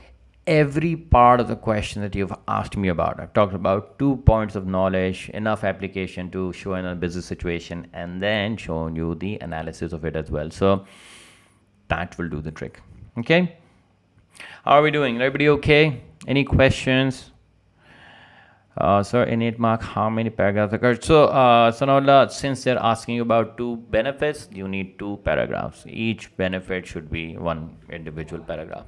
every part of the question that you've asked me about. I've talked about 2 points of knowledge, enough application to show in a business situation, and then shown you the analysis of it as well. So that will do the trick. Okay, how are we doing? Everybody okay? Any questions? Sir, in 8 mark, how many paragraphs occur? So Sanola, since they're asking you about 2 benefits, you need 2 paragraphs. Each benefit should be 1 individual paragraph.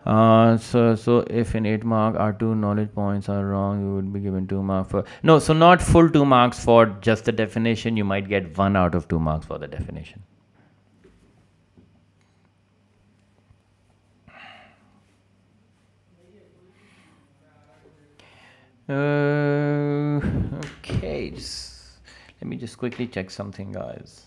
So if in 8 mark our 2 knowledge points are wrong, you would be given 2 marks for, no, so not full 2 marks for just the definition. You might get 1 out of 2 marks for the definition. Okay, let me just quickly check something, guys.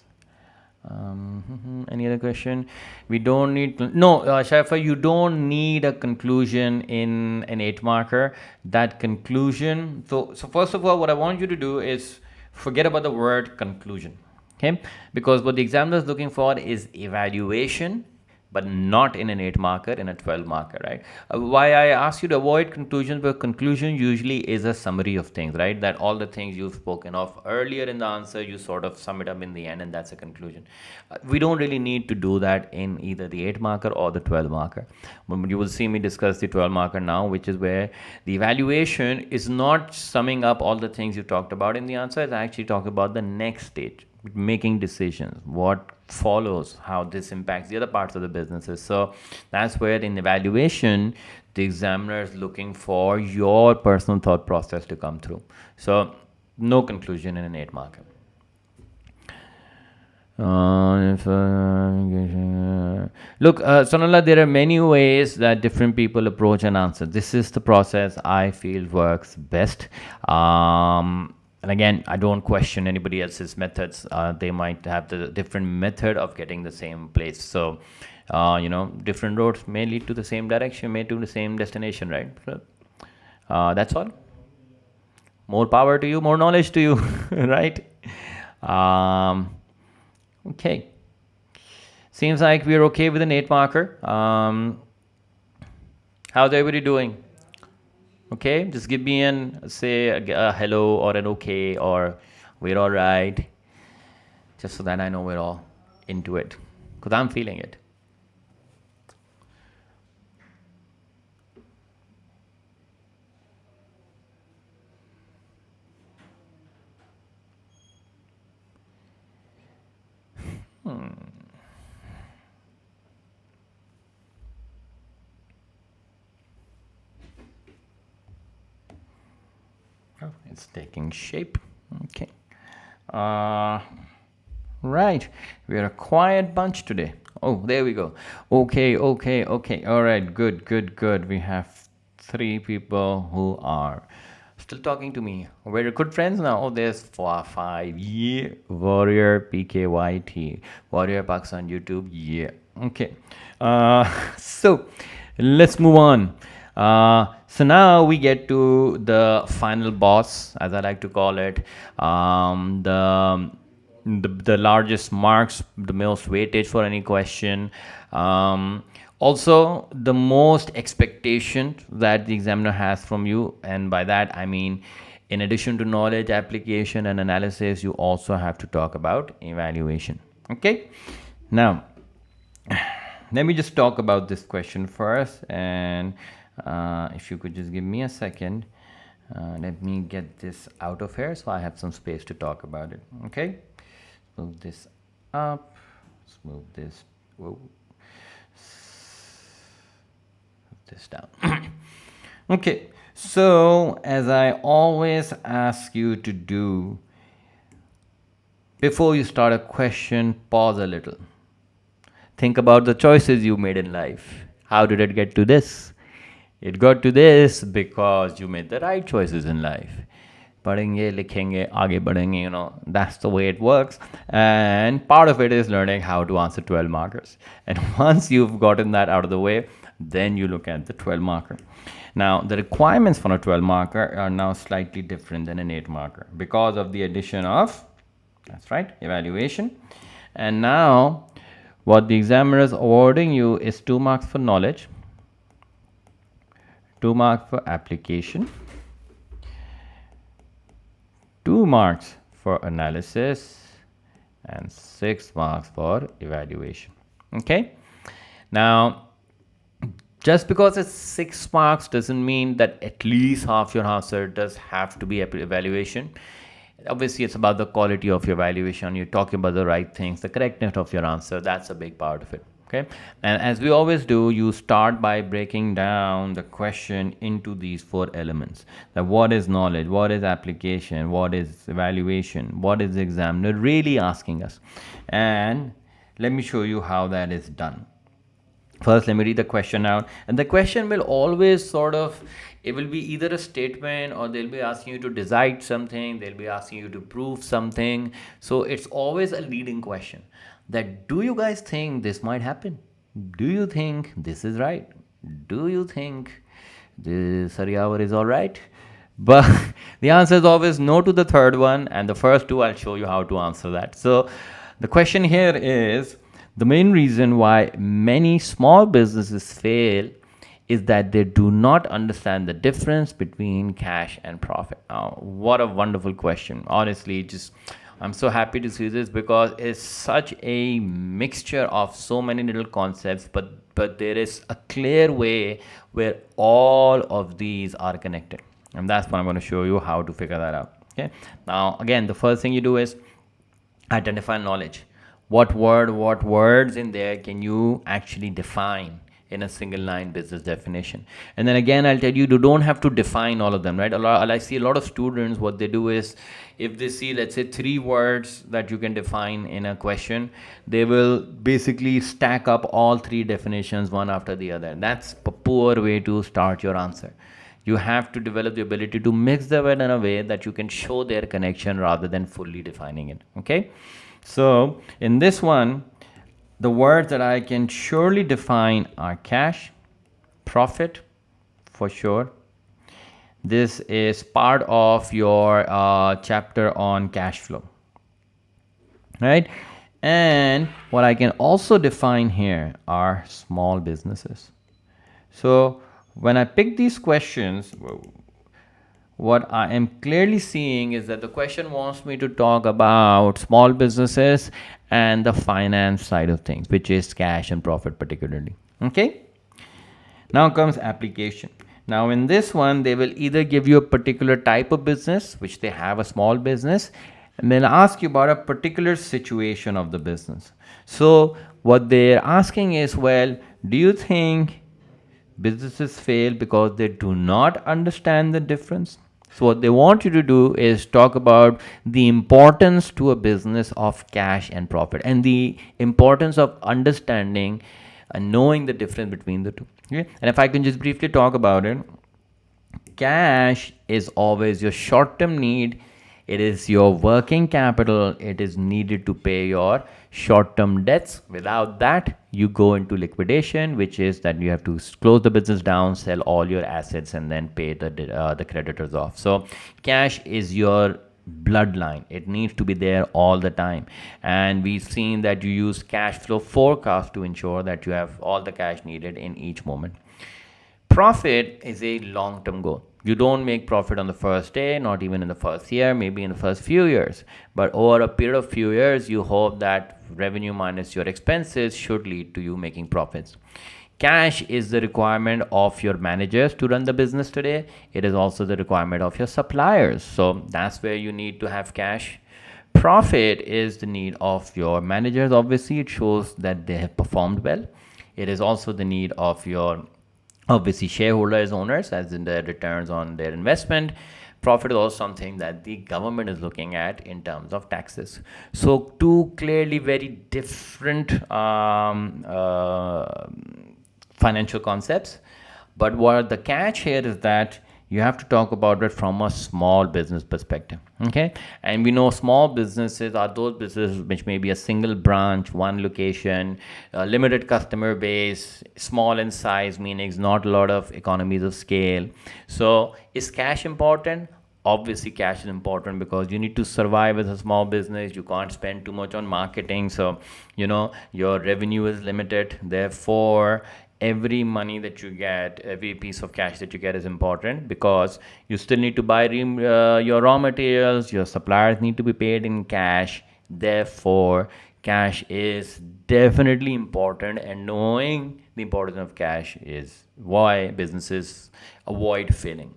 Any other question? We don't need Shaifa, you don't need a conclusion in an 8 marker. That conclusion, so first of all, what I want you to do is forget about the word conclusion, okay? Because what the examiner is looking for is evaluation, but not in an 8 marker, in a 12 marker, right? Why I ask you to avoid conclusions, but conclusion usually is a summary of things, right? That all the things you've spoken of earlier in the answer, you sort of sum it up in the end, and that's a conclusion. We don't really need to do that in either the 8 marker or the 12 marker. You will see me discuss the 12 marker now, which is where the evaluation is not summing up all the things you talked about in the answer. It's actually talking about the next stage, making decisions, what follows, how this impacts the other parts of the businesses. So that's where in evaluation, the examiner is looking for your personal thought process to come through. So no conclusion in an 8 marker. Look, Sonala, there are many ways that different people approach an answer. This is the process I feel works best. And again, I don't question anybody else's methods. They might have the different method of getting the same place. So, different roads may lead to the same direction, may to the same destination, right? So, that's all. More power to you, more knowledge to you, right? Okay. Seems like we're okay with an 8 marker. How's everybody doing? Okay, just give me say a hello or an okay or we're all right, just so that I know we're all into it, because I'm feeling it. Oh, it's taking shape. Okay. Right. We are a quiet bunch today. Oh, there we go. Okay. All right. Good. We have 3 people who are still talking to me. We're good friends now. Oh, there's 5. Yeah. Warrior PKYT. Warrior Pakistan YouTube. Yeah. Okay. So let's move on. So now we get to the final boss, as I like to call it. The largest marks, the most weightage for any question. Also, the most expectation that the examiner has from you, and by that I mean, in addition to knowledge, application, and analysis, you also have to talk about evaluation. Okay, now let me just talk about this question first, and if you could just give me a second. Let me get this out of here so I have some space to talk about it. Okay, move this up. Let's move this. Whoa. This down. Okay, so as I always ask you to do, before you start a question, pause a little. Think about the choices you made in life. How did it get to this? It got to this because you made the right choices in life. Padhenge, likhenge, aage badhenge, that's the way it works. And part of it is learning how to answer 12 markers. And once you've gotten that out of the way, then you look at the 12 marker. Now, the requirements for a 12 marker are now slightly different than an 8 marker because of the addition of, that's right, evaluation. And now, what the examiner is awarding you is 2 marks for knowledge, 2 marks for application, 2 marks for analysis, and 6 marks for evaluation. Okay? Now, just because it's 6 marks doesn't mean that at least half your answer does have to be evaluation. Obviously, it's about the quality of your evaluation. You're talking about the right things, the correctness of your answer. That's a big part of it. Okay, and as we always do, you start by breaking down the question into these 4 elements. That what is knowledge, what is application, what is evaluation, what is the examiner really asking us. And let me show you how that is done. First, let me read the question out. And the question will always it will be either a statement or they'll be asking you to decide something. They'll be asking you to prove something. So it's always a leading question. That do you guys think this might happen? Do you think this is right? Do you think this Yawer is all right? But the answer is always no to the third one, and the first 2 I'll show you how to answer that. So the question here is, the main reason why many small businesses fail is that they do not understand the difference between cash and profit. Now, what a wonderful question. Honestly, I'm so happy to see this because it's such a mixture of so many little concepts, but there is a clear way where all of these are connected. And that's what I'm going to show you how to figure that out. Okay. Now, again, the first thing you do is identify knowledge. What words in there can you actually define in a single line business definition? And then again, I'll tell you, you don't have to define all of them, right? I see a lot of students, what they do is, if they see, let's say, 3 words that you can define in a question, they will basically stack up all 3 definitions one after the other. That's a poor way to start your answer. You have to develop the ability to mix them in a way that you can show their connection rather than fully defining it. Okay? So in this one, the words that I can surely define are cash, profit, for sure. This is part of your chapter on cash flow, right? And what I can also define here are small businesses. So when I pick these questions, what I am clearly seeing is that the question wants me to talk about small businesses and the finance side of things, which is cash and profit particularly. Okay. Now comes application. Now in this one, they will either give you a particular type of business, which they have a small business, and then ask you about a particular situation of the business. So what they're asking is, well, do you think businesses fail because they do not understand the difference? So what they want you to do is talk about the importance to a business of cash and profit and the importance of understanding and knowing the difference between the two. Okay? And if I can just briefly talk about it, Cash is always your short-term need. It is your working capital. It is needed to pay your short-term debts. Without that, you go into liquidation, which is that you have to close the business down, sell all your assets, and then pay the creditors off. So cash is your bloodline. It needs to be there all the time, and we've seen that you use cash flow forecast to ensure that you have all the cash needed in each moment. Profit is a long term goal. You don't make profit on the first day, not even in the first year, maybe in the first few years. But over a period of few years, you hope that revenue minus your expenses should lead to you making profits. Cash is the requirement of your managers to run the business today. It is also the requirement of your suppliers. So that's where you need to have cash. Profit is the need of your managers. Obviously, it shows that they have performed well. It is also the need of your obviously shareholders, owners, as in the returns on their investment. Profit is also something that the government is looking at in terms of taxes. So two clearly very different financial concepts. But what the catch here is that you have to talk about it from a small business perspective. Okay, and we know small businesses are those businesses which may be a single branch, one location, a limited customer base, small in size, meaning not a lot of economies of scale. So is cash important? Obviously cash is important because you need to survive as a small business. You can't spend too much on marketing, so your revenue is limited. Therefore every money that you get, every piece of cash that you get is important, because you still need to buy your raw materials. Your suppliers need to be paid in cash. Therefore cash is definitely important, and knowing the importance of cash is why businesses avoid failing.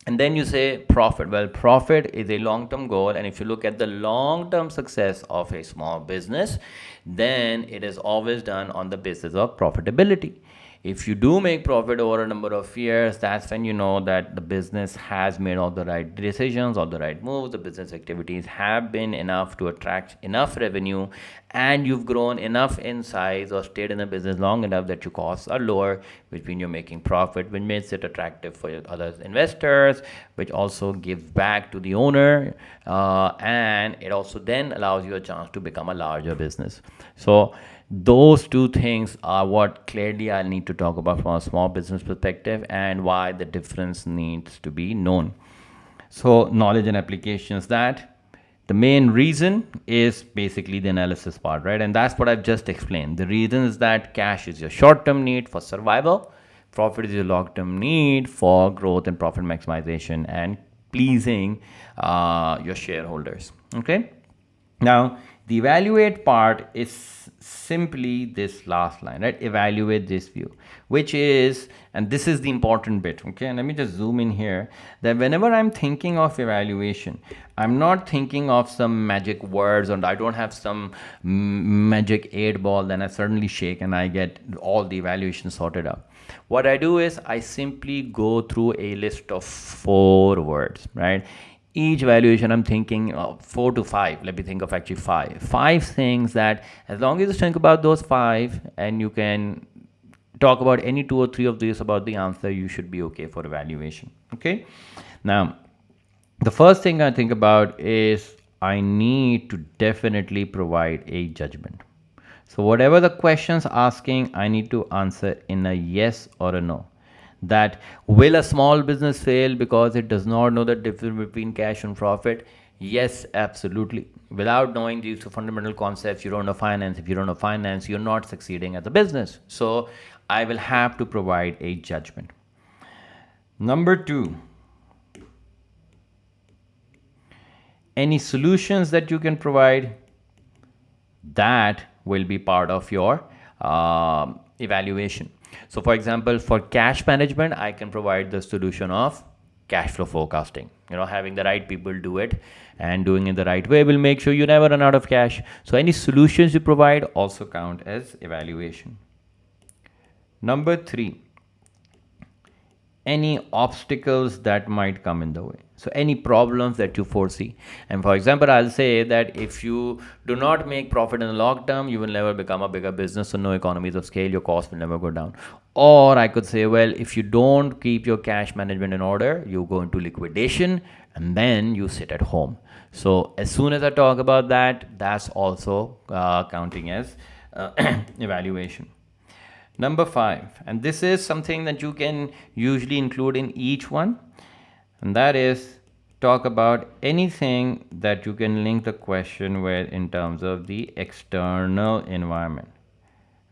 And then you say profit. Well, profit is a long-term goal, and if you look at the long-term success of a small business, then it is always done on the basis of profitability. If you do make profit over a number of years, that's when you know that the business has made all the right decisions, all the right moves. The business activities have been enough to attract enough revenue, and you've grown enough in size or stayed in the business long enough that your costs are lower, which means you're making profit, which makes it attractive for your other investors, which also gives back to the owner, and it also then allows you a chance to become a larger business. So those two things are what clearly I need to talk about from a small business perspective, and why the difference needs to be known. So knowledge and applications, that the main reason is basically the analysis part, right? And that's what I've just explained. The reason is that cash is your short-term need for survival. Profit is your long-term need for growth and profit maximization and pleasing your shareholders. Okay. Now, the evaluate part is simply this last line, right? Evaluate this view, which is, and this is the important bit, okay? And let me just zoom in here, that whenever I'm thinking of evaluation, I'm not thinking of some magic words, and I don't have some magic 8-ball, then I suddenly shake and I get all the evaluation sorted out. What I do is I simply go through a list of 4 words, right? Each valuation I'm thinking of 4 to 5. Let me think of actually 5 things that, as long as you think about those 5 and you can talk about any 2 or 3 of these about the answer, you should be okay for evaluation. Okay. Now, the first thing I think about is I need to definitely provide a judgment. So whatever the question's asking, I need to answer in a yes or a no. That will a small business fail because it does not know the difference between cash and profit? Yes, absolutely. Without knowing these 2 fundamental concepts, you don't know finance. If you don't know finance, you're not succeeding as a business. So I will have to provide a judgment. Number 2, any solutions that you can provide, that will be part of your evaluation. So for example, for cash management, I can provide the solution of cash flow forecasting. Having the right people do it and doing it the right way will make sure you never run out of cash. So any solutions you provide also count as evaluation. Number 3, any obstacles that might come in the way. So any problems that you foresee. And for example, I'll say that if you do not make profit in the long term, you will never become a bigger business. So no economies of scale, your cost will never go down. Or I could say, well, if you don't keep your cash management in order, you go into liquidation and then you sit at home. So as soon as I talk about that, that's also counting as evaluation. Number 5, and this is something that you can usually include in each one, and that is talk about anything that you can link the question with in terms of the external environment.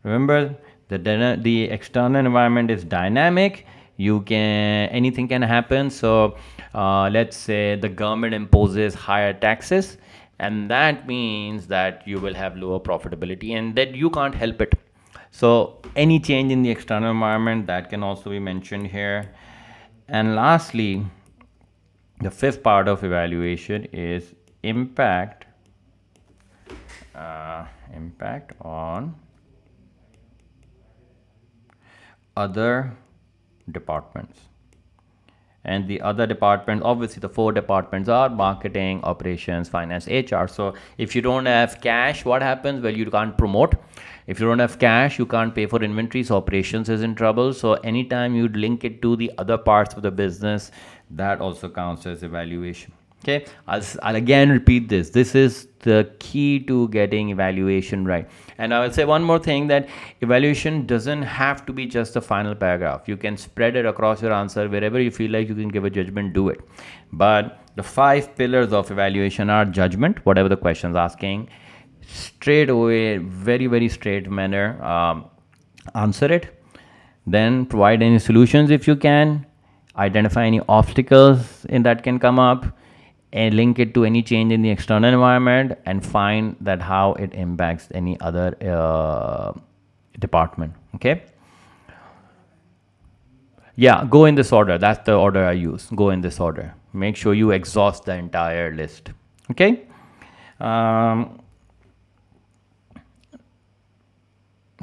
Remember, the external environment is dynamic. Anything can happen. So let's say the government imposes higher taxes, and that means that you will have lower profitability, and that you can't help it. So any change in the external environment, that can also be mentioned here. And lastly, the 5th part of evaluation is impact on other departments. And the other departments, obviously the 4 departments are marketing, operations, finance, HR. So if you don't have cash, what happens? Well, you can't promote. If you don't have cash, you can't pay for inventory, so operations is in trouble. So anytime you link it to the other parts of the business, that also counts as evaluation. Okay, I'll again repeat this. This is the key to getting evaluation right. And I will say one more thing, that evaluation doesn't have to be just the final paragraph. You can spread it across your answer. Wherever you feel like you can give a judgment, do it. But the 5 pillars of evaluation are judgment, whatever the question is asking, straight away, very straight manner, answer it. Then provide any solutions if you can. Identify any obstacles that can come up, and link it to any change in the external environment, and find that how it impacts any other department. Okay, yeah, go in this order. That's the order I use. Go in this order. Make sure you exhaust the entire list. Okay.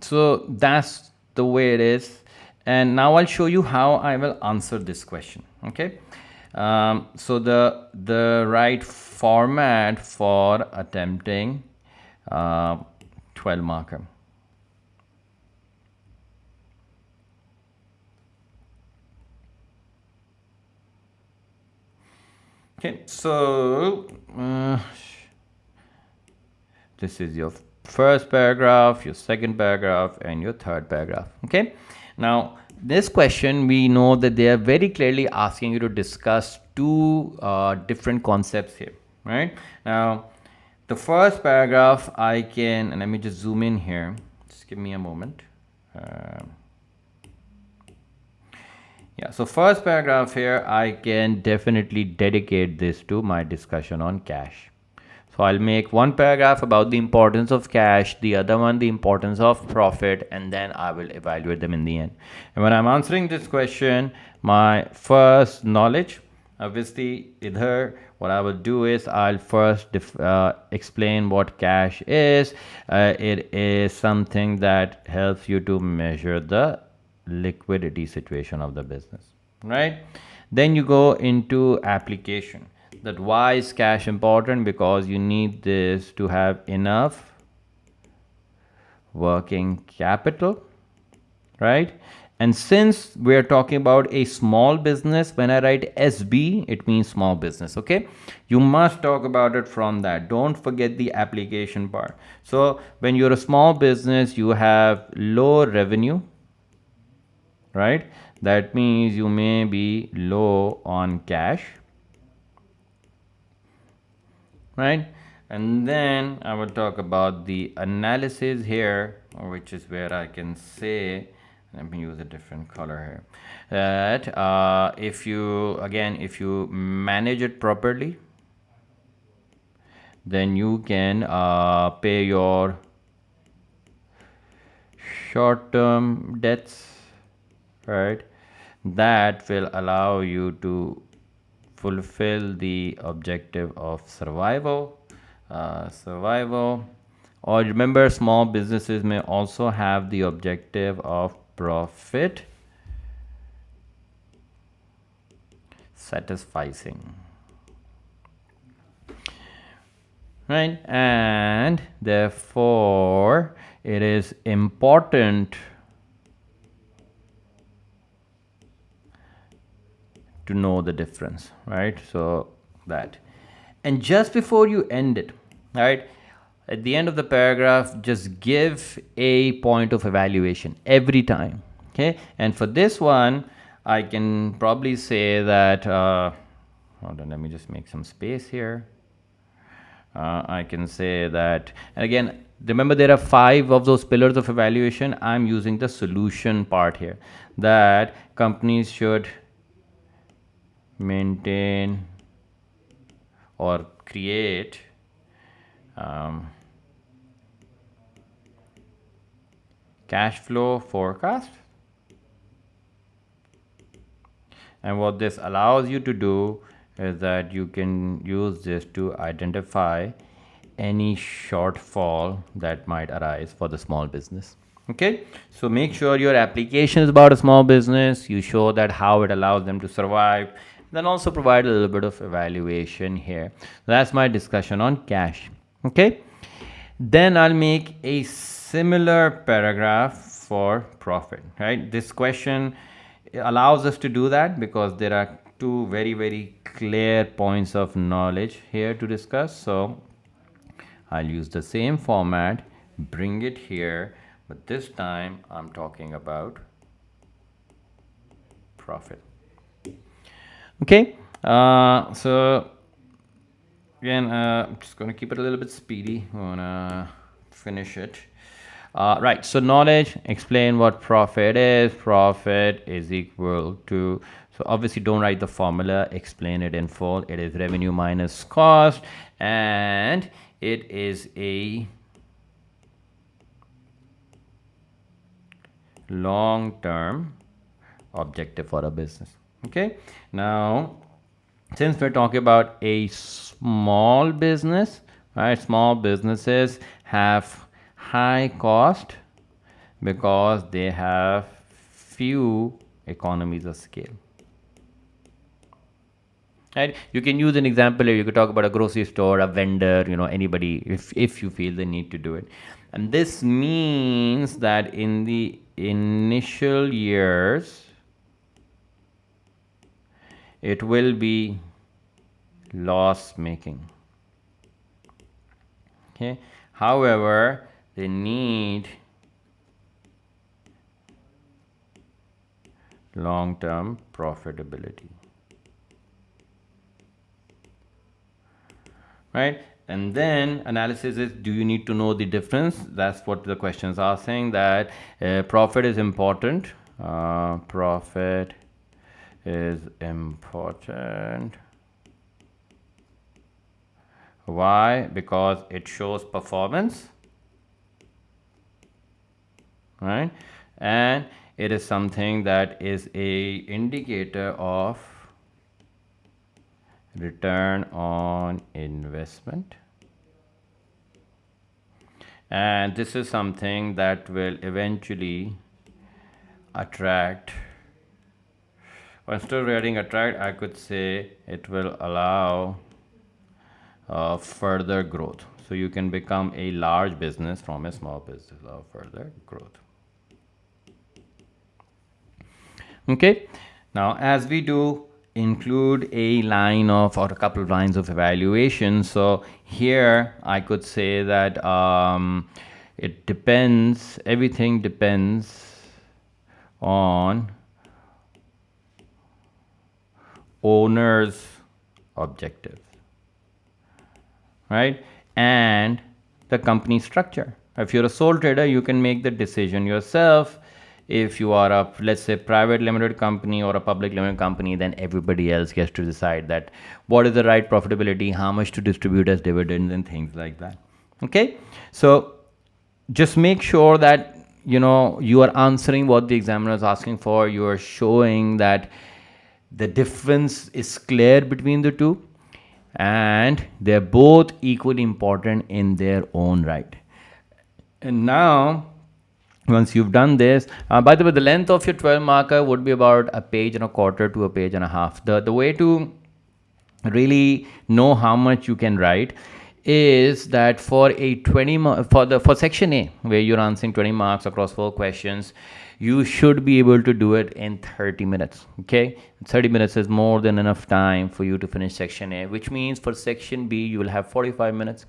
So that's the way it is. And now I'll show you how I will answer this question. Okay. So the right format for attempting 12 marker. Okay, so this is your first paragraph, your second paragraph, and your third paragraph. Okay, now this question, we know that they are very clearly asking you to discuss 2 different concepts here, right? Now the first paragraph, I can, and let me just zoom in here, just give me a moment. Yeah, so first paragraph here, I can definitely dedicate this to my discussion on cash. So I'll make one paragraph about the importance of cash, the other one the importance of profit, and then I will evaluate them in the end. And when I'm answering this question, my first knowledge, obviously either what I will do is I'll first explain what cash is. It is something that helps you to measure the liquidity situation of the business, right? Then you go into application, that why is cash important? Because you need this to have enough working capital, right? And since we're talking about a small business, when I write SB, it means small business. Okay, you must talk about it from that. Don't forget the application part. So when you're a small business, you have low revenue, right? That means you may be low on cash, right? And then I will talk about the analysis here, which is where I can say, let me use a different color here, that if you manage it properly, then you can pay your short-term debts, right? That will allow you to fulfill the objective of survival. Or remember, small businesses may also have the objective of profit satisficing, right? And therefore it is important to know the difference, right? So that, and just before you end it, right, at the end of the paragraph, just give a point of evaluation every time. Okay, and for this one I can probably say that hold on, let me just make some space here. I can say that, and again, remember there are 5 of those pillars of evaluation. I'm using the solution part here, that companies should maintain or create cash flow forecast. And what this allows you to do is that you can use this to identify any shortfall that might arise for the small business. Okay, so make sure your application is about a small business. You show that how it allows them to survive, then also provide a little bit of evaluation here. That's my discussion on cash. Okay, then I'll make a similar paragraph for profit, right? This question allows us to do that because there are 2 very clear points of knowledge here to discuss. So I'll use the same format, bring it here, but this time I'm talking about profit. Okay, so again, I'm just going to keep it a little bit speedy. I'm going to finish it. Right, so knowledge, explain what profit is. Profit is equal to, so obviously don't write the formula, explain it in full. It is revenue minus cost, and it is a long-term objective for a business. Okay, now since we're talking about a small business, right, small businesses have high cost because they have few economies of scale, right? You can use an example here. You could talk about a grocery store, a vendor, anybody, if you feel the need to do it. And this means that in the initial years it will be loss making. Okay, however, they need long-term profitability, right? And then analysis is, do you need to know the difference? That's what the questions are saying, that profit is important. Profit is important. Why? Because it shows performance, right? And it is something that is a indicator of return on investment, and this is something that will eventually attract, or instead of writing attract, I could say it will allow further growth. So you can become a large business from a small business of further growth. Okay, now as we do, include a line of, or a couple of lines of evaluation. So here I could say that it depends, everything depends on owner's objectives, right? And the company structure. If you're a sole trader, you can make the decision yourself. If you are a, let's say, private limited company or a public limited company, then everybody else gets to decide that what is the right profitability, how much to distribute as dividends and things like that. Okay, so just make sure that you are answering what the examiner is asking for. You are showing that the difference is clear between the two, and they're both equally important in their own right. And now Once you've done this, by the way, the length of your 12 marker would be about a page and a quarter to a page and a half. The way to really know how much you can write is that for a 20 for section A, where you're answering 20 marks across 4 questions, you should be able to do it in 30 minutes. Okay, 30 minutes is more than enough time for you to finish section A, which means for section B you will have 45 minutes.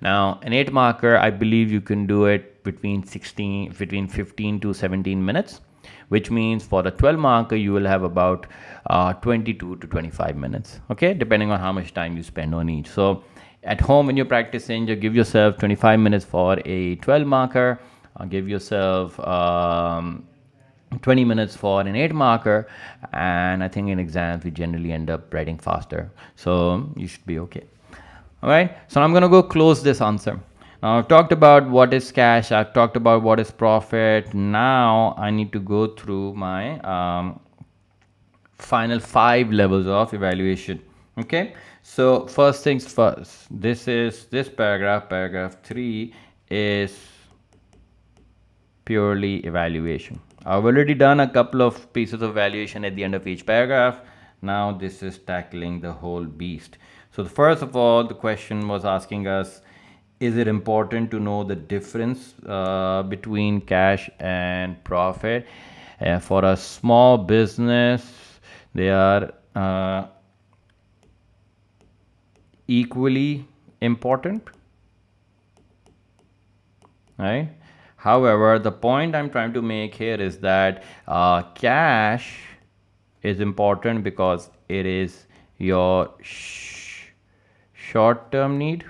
Now an 8 marker, I believe you can do it between 15 to 17 minutes, which means for the 12 marker you will have about 22 to 25 minutes, okay, depending on how much time you spend on each. So at home when you're practicing, you give yourself 25 minutes for a 12 marker, give yourself 20 minutes for an 8 marker, and I think in exams we generally end up writing faster, so you should be okay. All right, so I'm going to go close this answer. Now I've talked about what is cash, I've talked about what is profit. Now I need to go through my final 5 levels of evaluation. Okay, so first things first, this paragraph 3 is purely evaluation. I've already done a couple of pieces of evaluation at the end of each paragraph. Now this is tackling the whole beast. So first of all, the question was asking us, is it important to know the difference between cash and profit? For a small business, they are equally important, right? However, the point I'm trying to make here is that cash is important because it is your short-term need.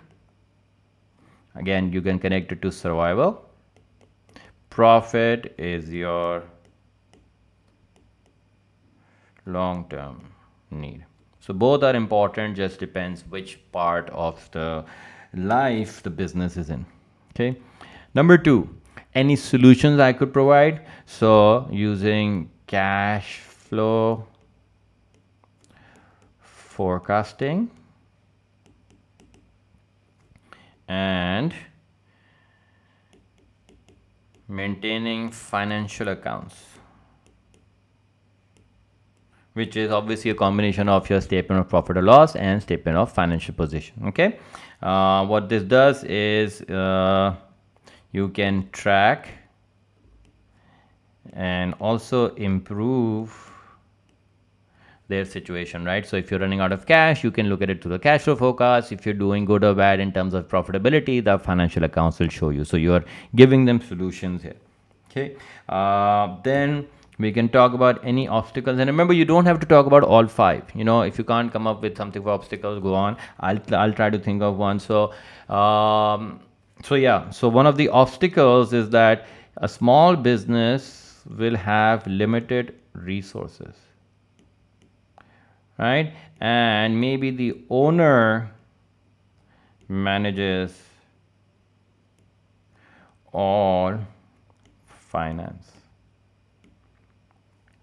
Again, you can connect it to survival. Profit is your long-term need. So both are important, just depends which part of the life the business is in. Okay. Number 2, any solutions I could provide. So using cash flow forecasting and maintaining financial accounts, which is obviously a combination of your statement of profit or loss and statement of financial position. Okay, what this does is you can track and also improve their situation, right? So if you're running out of cash, you can look at it through the cash flow forecast. If you're doing good or bad in terms of profitability, the financial accounts will show you. So you're giving them solutions here. Okay, then we can talk about any obstacles, and remember, you don't have to talk about all 5. You know, if you can't come up with something for obstacles, go on. I'll try to think of one. So yeah, so one of the obstacles is that a small business will have limited resources, right? And maybe the owner manages all finance.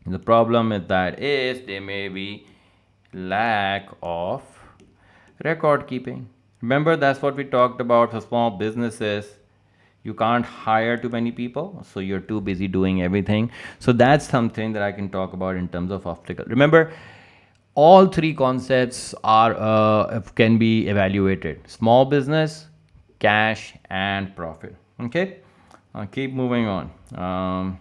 The problem with that is there may be lack of record keeping. Remember, that's what we talked about for small businesses. You can't hire too many people, so you're too busy doing everything. So that's something that I can talk about in terms of obstacle. Remember, all 3 concepts are can be evaluated: small business, cash, and profit. Okay, I'll keep moving on.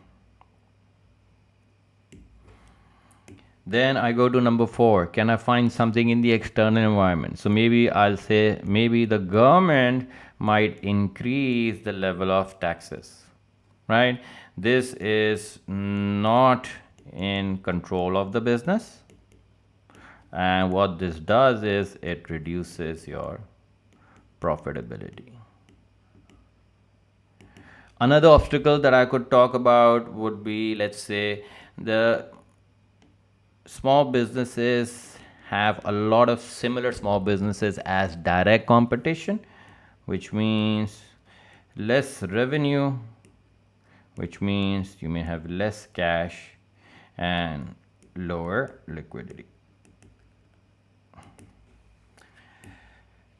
Then I go to number 4. Can I find something in the external environment? So maybe I'll say maybe the government might increase the level of taxes, right? This is not in control of the business. And what this does is it reduces your profitability. Another obstacle that I could talk about would be, let's say, the small businesses have a lot of similar small businesses as direct competition, which means less revenue, which means you may have less cash and lower liquidity.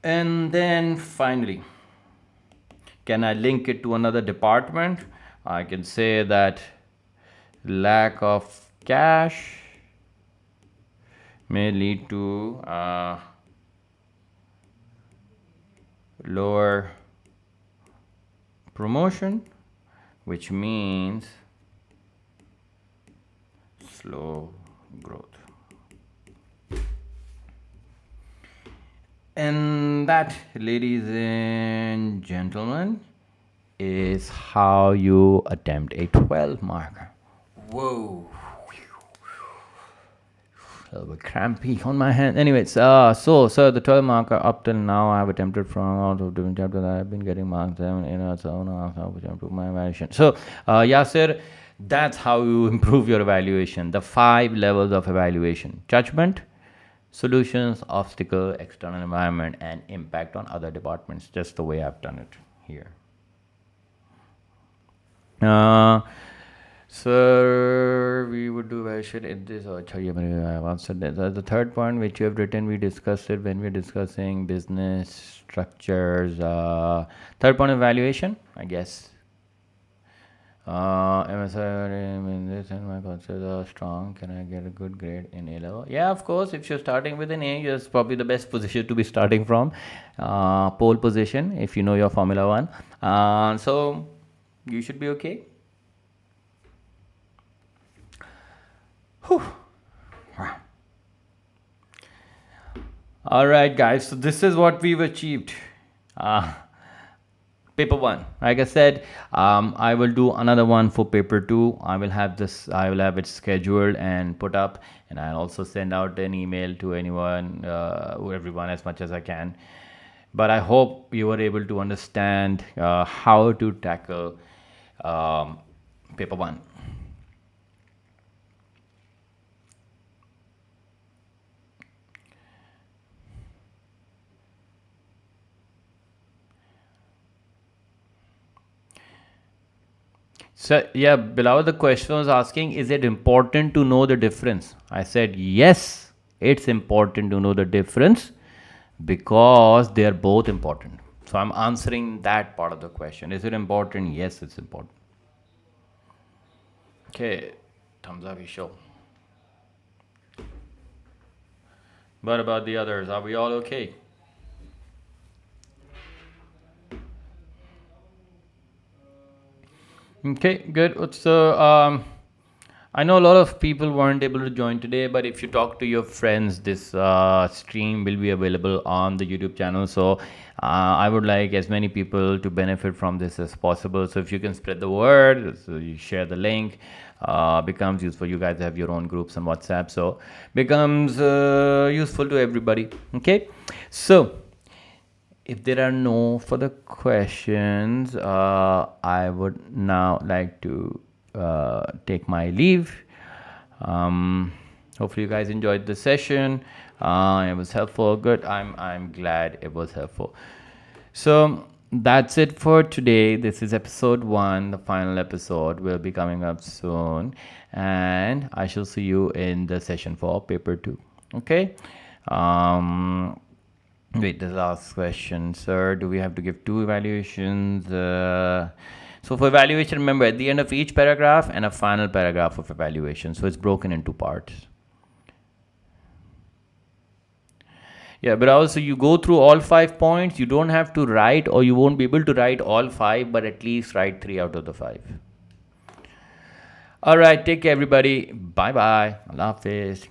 And then finally, can I link it to another department? I can say that lack of cash may lead to lower promotion, which means slow growth. And that, ladies and gentlemen, is how you attempt a 12 marker. Whoa. A little bit crampy on my hand. Anyways, so the 12 marker up till now I have attempted from out of different chapters. I have been getting marks 7, 8, 7, which improve my evaluation. So, Yasir, that's how you improve your evaluation. The 5 levels of evaluation: judgment, solutions, obstacle, external environment, and impact on other departments. Just the way I've done it here. Sir, we would do evaluation in this. I have answered that. The third point which you have written, we discussed it when we were discussing business structures. Third point, evaluation, I guess. MSI in this and my concepts are strong. Can I get a good grade in A level? Yeah, of course. If you're starting with an A, it's probably the best position to be starting from. Pole position, if you know your Formula 1. So you should be okay. Whew. All right, guys. So this is what we've achieved. Paper 1, like I said, I will do another one for paper 2. I will have it scheduled and put up, and I'll also send out an email to everyone as much as I can. But I hope you were able to understand how to tackle paper 1. So, yeah, Bilal, the question was asking, is it important to know the difference? I said, yes, it's important to know the difference because they're both important. So, I'm answering that part of the question. Is it important? Yes, it's important. Okay, thumbs up, you show. What about the others? Are we all okay? Okay, good. So, I know a lot of people weren't able to join today, but if you talk to your friends, this stream will be available on the YouTube channel. So, I would like as many people to benefit from this as possible. So, if you can spread the word, so you share the link, becomes useful. You guys have your own groups on WhatsApp, so becomes useful to everybody. Okay, so if there are no further questions, I would now like to take my leave. Hopefully you guys enjoyed the session. It was helpful. Good. I'm glad it was helpful. So that's it for today. This is episode 1. The final episode will be coming up soon, and I shall see you in the session for paper 2. Okay. Wait, the last question, sir. Do we have to give 2 evaluations? So for evaluation, remember at the end of each paragraph and a final paragraph of evaluation. So it's broken into parts. Yeah, but also you go through all 5 points. You don't have to write, or you won't be able to write all 5, but at least write 3 out of the 5. All right, take care, everybody. Bye-bye. Allah Hafiz.